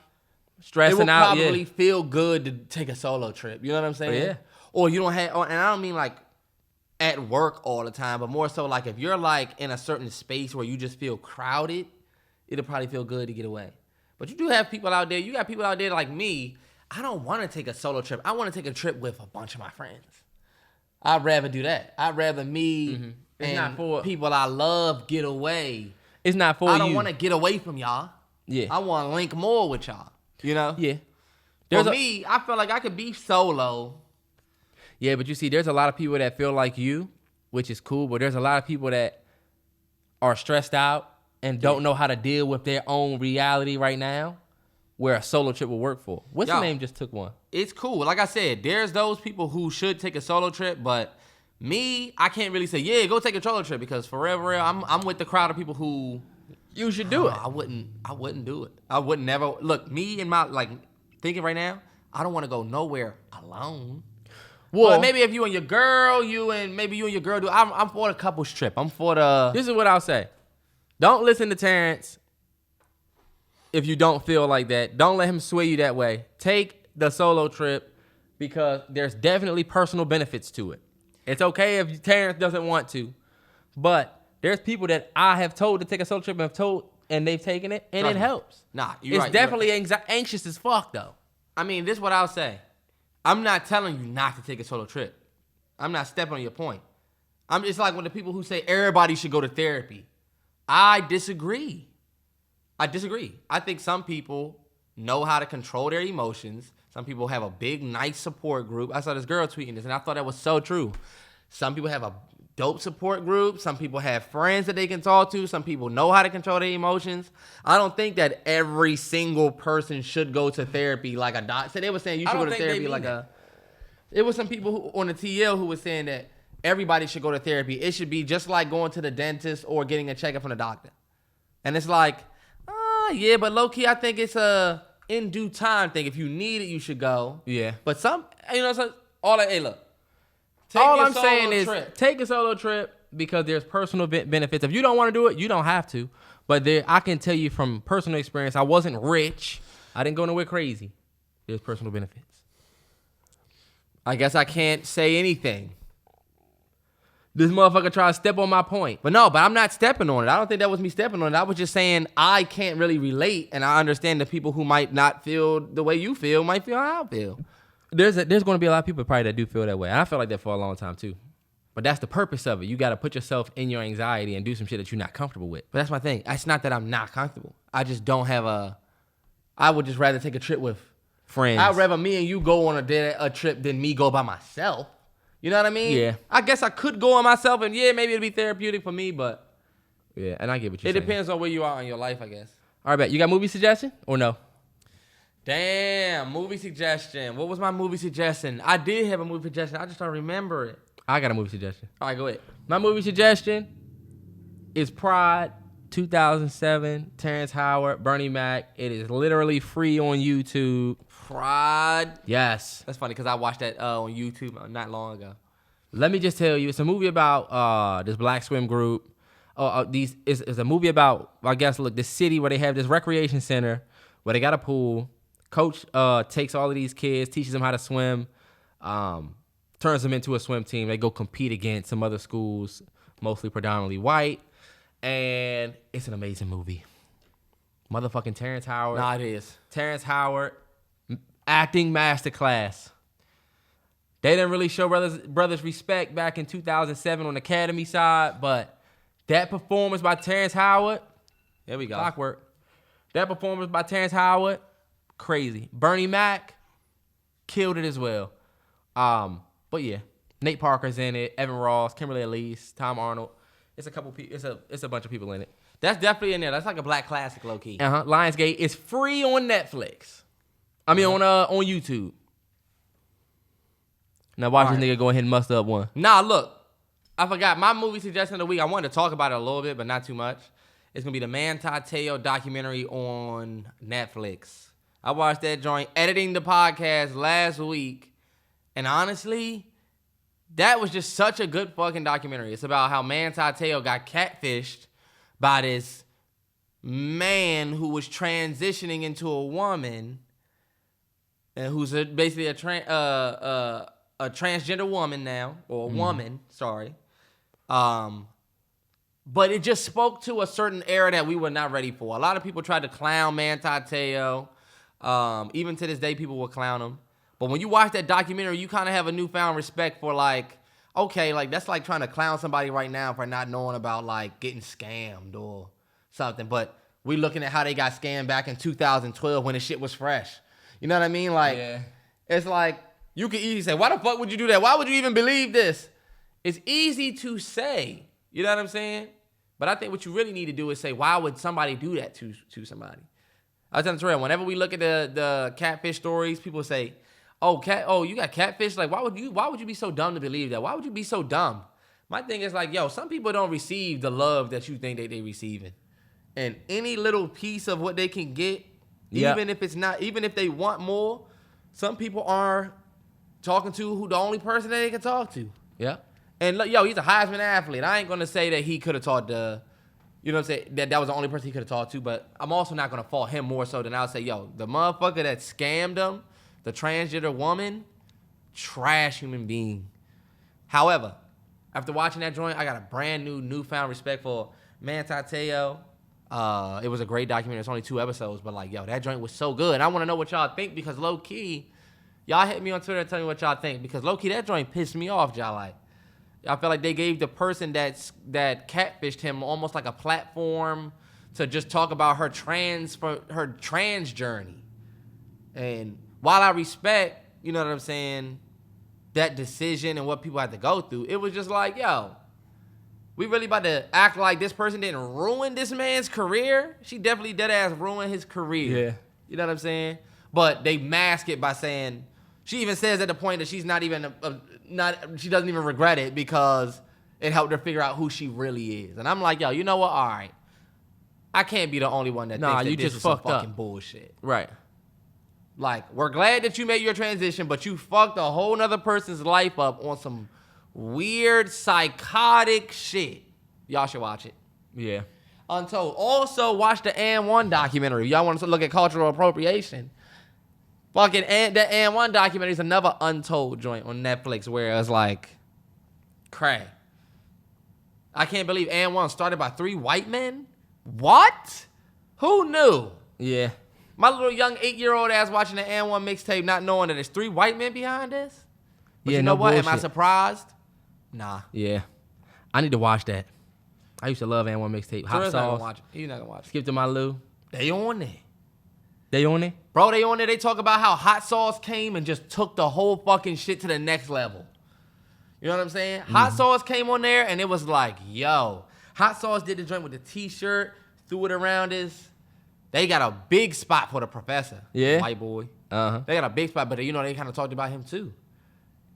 stressing out, it would probably feel good to take a solo trip. You know what I'm saying? Yeah. Or you don't have... and I don't mean, like, at work all the time, but more so, like, if you're, like, in a certain space where you just feel crowded, it'll probably feel good to get away. But you do have people out there. You got people out there like me. I don't want to take a solo trip. I want to take a trip with a bunch of my friends. I'd rather do that. I'd rather me and people I love get away. It's not for you. I don't want to get away from y'all. Yeah. I want to link more with y'all. You know? Yeah. For me, I feel like I could be solo. Yeah, but you see, there's a lot of people that feel like you, which is cool, but there's a lot of people that are stressed out and don't know how to deal with their own reality right now, where a solo trip will work for. What's the name just took one? It's cool. Like I said, there's those people who should take a solo trip, but me, I can't really say, yeah, go take a solo trip, because for real, I'm with the crowd of people who you should do it. I wouldn't do it. I would never look, me and my, like, thinking right now, I don't want to go nowhere alone. Well, But maybe if you and your girl, maybe you and your girl do. I'm for the couples trip. I'm for the. this is what I'll say. Don't listen to Terrance if you don't feel like that. Don't let him sway you that way. Take the solo trip because there's definitely personal benefits to it. It's okay if Terrance doesn't want to, but there's people that I have told to take a solo trip and they've taken it, and Trust it me. helps. Nah, It's definitely anxious as fuck, though. I mean, this is what I'll say. I'm not telling you not to take a solo trip. I'm not stepping on your point. It's like when the people who say everybody should go to therapy. I disagree. I think some people know how to control their emotions. Some people have a big, nice support group. I saw this girl tweeting this, and I thought that was so true. Some people have a dope support group. Some people have friends that they can talk to. Some people know how to control their emotions. I don't think that every single person should go to therapy like a doc. So they were saying you should go to therapy like a. It was some people who, on the TL who was saying that everybody should go to therapy. It should be just like going to the dentist or getting a checkup from the doctor. And it's like, yeah, but low key, I think it's a in due time thing. If you need it, you should go. Yeah. But so hey, look. All I'm saying is take a solo trip because there's personal benefits. If you don't want to do it, you don't have to. But I can tell you from personal experience, I wasn't rich. I didn't go nowhere crazy. There's personal benefits. I guess I can't say anything. This motherfucker tried to step on my point. But I'm not stepping on it. I don't think that was me stepping on it. I was just saying I can't really relate, and I understand the people who might not feel the way you feel might feel how I feel. There's going to be a lot of people probably that do feel that way. And I felt like that for a long time too. But that's the purpose of it. You got to put yourself in your anxiety and do some shit that you're not comfortable with. But that's my thing. It's not that I'm not comfortable. I just don't have I would just rather take a trip with Friends. I'd rather me and you go on a trip than me go by myself. You know what I mean? Yeah. I guess I could go on myself, and yeah, maybe it'd be therapeutic for me, but yeah, and I get what you're it saying. depends on where you are in your life, I guess. All right, bet. You got movie suggestion or no? Damn, movie suggestion. What was my movie suggestion? I did have a movie suggestion. I just don't remember it. I got a movie suggestion. All right, go ahead. My movie suggestion is Pride 2007, Terrence Howard, Bernie Mac. It is literally free on YouTube. Pride. Yes. That's funny because I watched that on YouTube not long ago. Let me just tell you, it's a movie about this black swim group. It's a movie about, I guess, look, this city where they have this recreation center where they got a pool. Coach takes all of these kids, teaches them how to swim, turns them into a swim team. They go compete against some other schools, mostly predominantly white. And it's an amazing movie. Motherfucking Terrence Howard. Nah, it is. Terrence Howard, acting masterclass. They didn't really show brothers respect back in 2007 on the Academy side, but that performance by Terrence Howard, There we go. clockwork. That performance by Terrence Howard, crazy. Bernie Mac killed it as well. But yeah, Nate Parker's in it, Evan Ross, Kimberly Elise, Tom Arnold. It's a couple people. It's a bunch of people in it. That's definitely in there. That's like a black classic, low key. Lionsgate is free on Netflix. I mean on YouTube. Now watch this nigga go ahead and muster up one. Nah, look. I forgot my movie suggestion of the week. I wanted to talk about it a little bit, but not too much. It's gonna be the Manti Te'o documentary on Netflix. I watched that joint editing the podcast last week, and honestly, that was just such a good fucking documentary. It's about how Manti Te'o got catfished by this man who was transitioning into a woman, and who's basically a transgender woman now, or a woman, sorry. But it just spoke to a certain era that we were not ready for. A lot of people tried to clown Manti Te'o. Even to this day, people will clown him. But when you watch that documentary, you kind of have a newfound respect for, like, okay, like, that's like trying to clown somebody right now for not knowing about, like, getting scammed or something. But we looking at how they got scammed back in 2012 when the shit was fresh. You know what I mean? Like, It's like, you could easily say, why the fuck would you do that? Why would you even believe this? It's easy to say. You know what I'm saying? But I think what you really need to do is say, why would somebody do that to somebody? I was telling Terrell, whenever we look at the catfish stories, people say, you got catfish? Like, why would you be so dumb to believe that? Why would you be so dumb? My thing is like, some people don't receive the love that you think they receiving. And any little piece of what they can get, even if they want more, some people are talking to who the only person that they can talk to. Yeah. And look, yo, he's a Heisman athlete. I ain't gonna say that he could have talked to, you know what I'm saying, that was the only person he could have talked to, but I'm also not gonna fault him more so than I'll say, yo, the motherfucker that scammed him, the transgender woman, trash human being. However, after watching that joint, I got a brand newfound respect for Manti Te'o. It was a great documentary. It's only 2 episodes, but like, yo, that joint was so good. I want to know what y'all think because low key, y'all hit me on Twitter and tell me what y'all think because low key that joint pissed me off, y'all. Like, I feel like they gave the person that catfished him almost like a platform to just talk about her trans journey. And while I respect, you know what I'm saying, that decision and what people had to go through, it was just like, yo, we really about to act like this person didn't ruin this man's career? She definitely dead-ass ruined his career. Yeah. You know what I'm saying? But they mask it by saying, she even says at the point that she's not even, she doesn't even regret it because it helped her figure out who she really is. And I'm like, yo, you know what? All right. I can't be the only one that thinks that you this just is some fucked up. fucking bullshit. Right. Like, we're glad that you made your transition, but you fucked a whole nother person's life up on some weird, psychotic shit. Y'all should watch it. Yeah. Untold. Also, watch the And1 documentary. Y'all want to look at cultural appropriation. Fucking that And1 documentary is another Untold joint on Netflix where it's like, cray. I can't believe And1 started by 3 white men? What? Who knew? Yeah. My little young 8-year-old ass watching the And1 mixtape not knowing that there's 3 white men behind this? But Yeah, you know no what? Am I bullshit. surprised? Nah. Yeah. I need to watch that. I used to love And1 mixtape. Hot Terrell's not gonna sauce. watch it. You're not gonna watch it. Skip to my Lou. They on there. They on it? Bro, they on there. They talk about how Hot Sauce came and just took the whole fucking shit to the next level. You know what I'm saying? Hot Sauce came on there and it was like, yo. Hot Sauce did the joint with the T-shirt, threw it around his. They got a big spot for the professor. Yeah. White boy. Uh-huh. They got a big spot, but you know, they kind of talked about him too.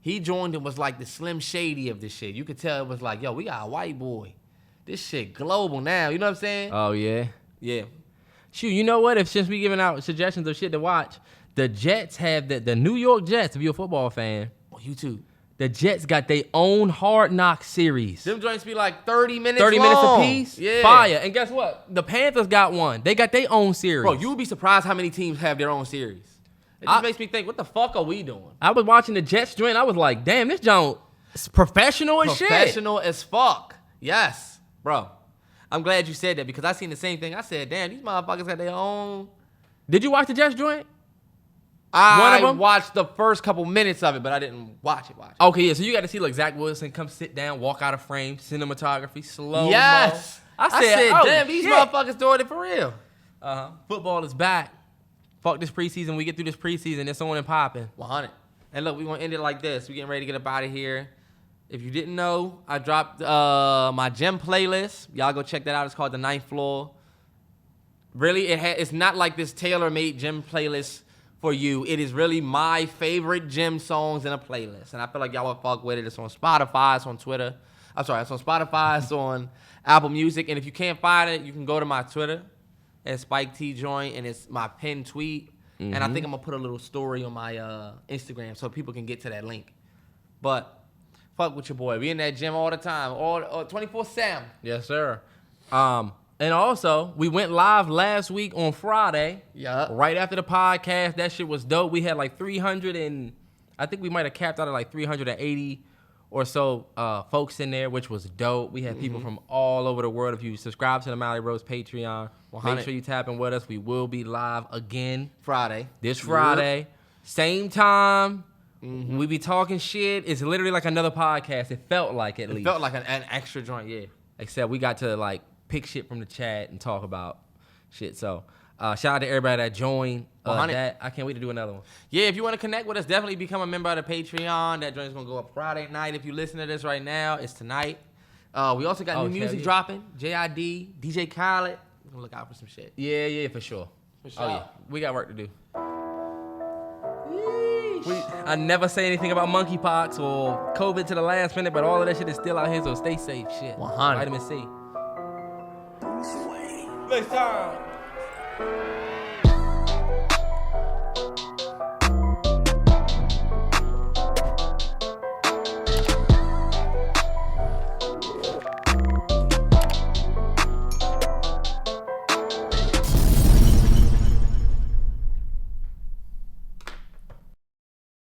He joined and was like the Slim Shady of this shit. You could tell it was like, yo, we got a white boy. This shit global now. You know what I'm saying? Oh, yeah. Yeah. Shoot, you know what? Since we giving out suggestions of shit to watch, the Jets have the New York Jets, if you're a football fan, On YouTube. the Jets got their own Hard Knock series. Them joints be like 30 minutes 30 long. minutes apiece? Yeah. Fire. And guess what? The Panthers got one. They got their own series. Bro, you would be surprised how many teams have their own series. It just makes me think, what the fuck are we doing? I was watching the Jets joint. I was like, damn, this joint is professional as shit. Professional as fuck. Yes. Bro, I'm glad you said that because I seen the same thing. I said, damn, these motherfuckers got their own. Did you watch the Jets joint? I of 'em? watched the first couple minutes of it, but I didn't watch it. Okay, yeah, so you got to see like Zach Wilson come sit down, walk out of frame, cinematography, slow. Yes. I said, oh, damn, these shit. motherfuckers doing it for real. Football is back. Fuck this preseason. We get through this preseason. It's on and popping. 100. And look, we're going to end it like this. We're getting ready to get up out of here. If you didn't know, I dropped my gym playlist. Y'all go check that out. It's called The Ninth Floor. Really, it's not like this tailor-made gym playlist for you. It is really my favorite gym songs in a playlist. And I feel like y'all will fuck with it. It's on Spotify. It's on Twitter. I'm sorry. It's on Spotify. It's on Apple Music. And if you can't find it, you can go to my Twitter at Spike T Joint. And it's my pinned tweet. And I think I'm going to put a little story on my Instagram so people can get to that link. But fuck with your boy. We in that gym all the time. All 24/7. Yes, sir. And also, we went live last week on Friday. Yeah. Right after the podcast. That shit was dope. We had like 300 and I think we might have capped out at like 380 or so folks in there, which was dope. We had people from all over the world. If you subscribe to the MalloryBros Patreon, make sure you tap in with us. We will be live again Friday. this Friday. Same time. We be talking shit. It's literally like another podcast. It felt like at least. It felt like an extra joint, yeah. Except we got to like pick shit from the chat and talk about shit. So shout out to everybody that joined that. I can't wait to do another one. Yeah, if you want to connect with us, definitely become a member of the Patreon. That joint's going to go up Friday night. If you listen to this right now, it's tonight. We also got new music dropping. JID, DJ Khaled. We're going to look out for some shit. Yeah, for sure. For sure. Oh, yeah. We got work to do. I never say anything about monkeypox or COVID to the last minute, but all of that shit is still out here, so stay safe. Shit. 100. Vitamin C. Next time.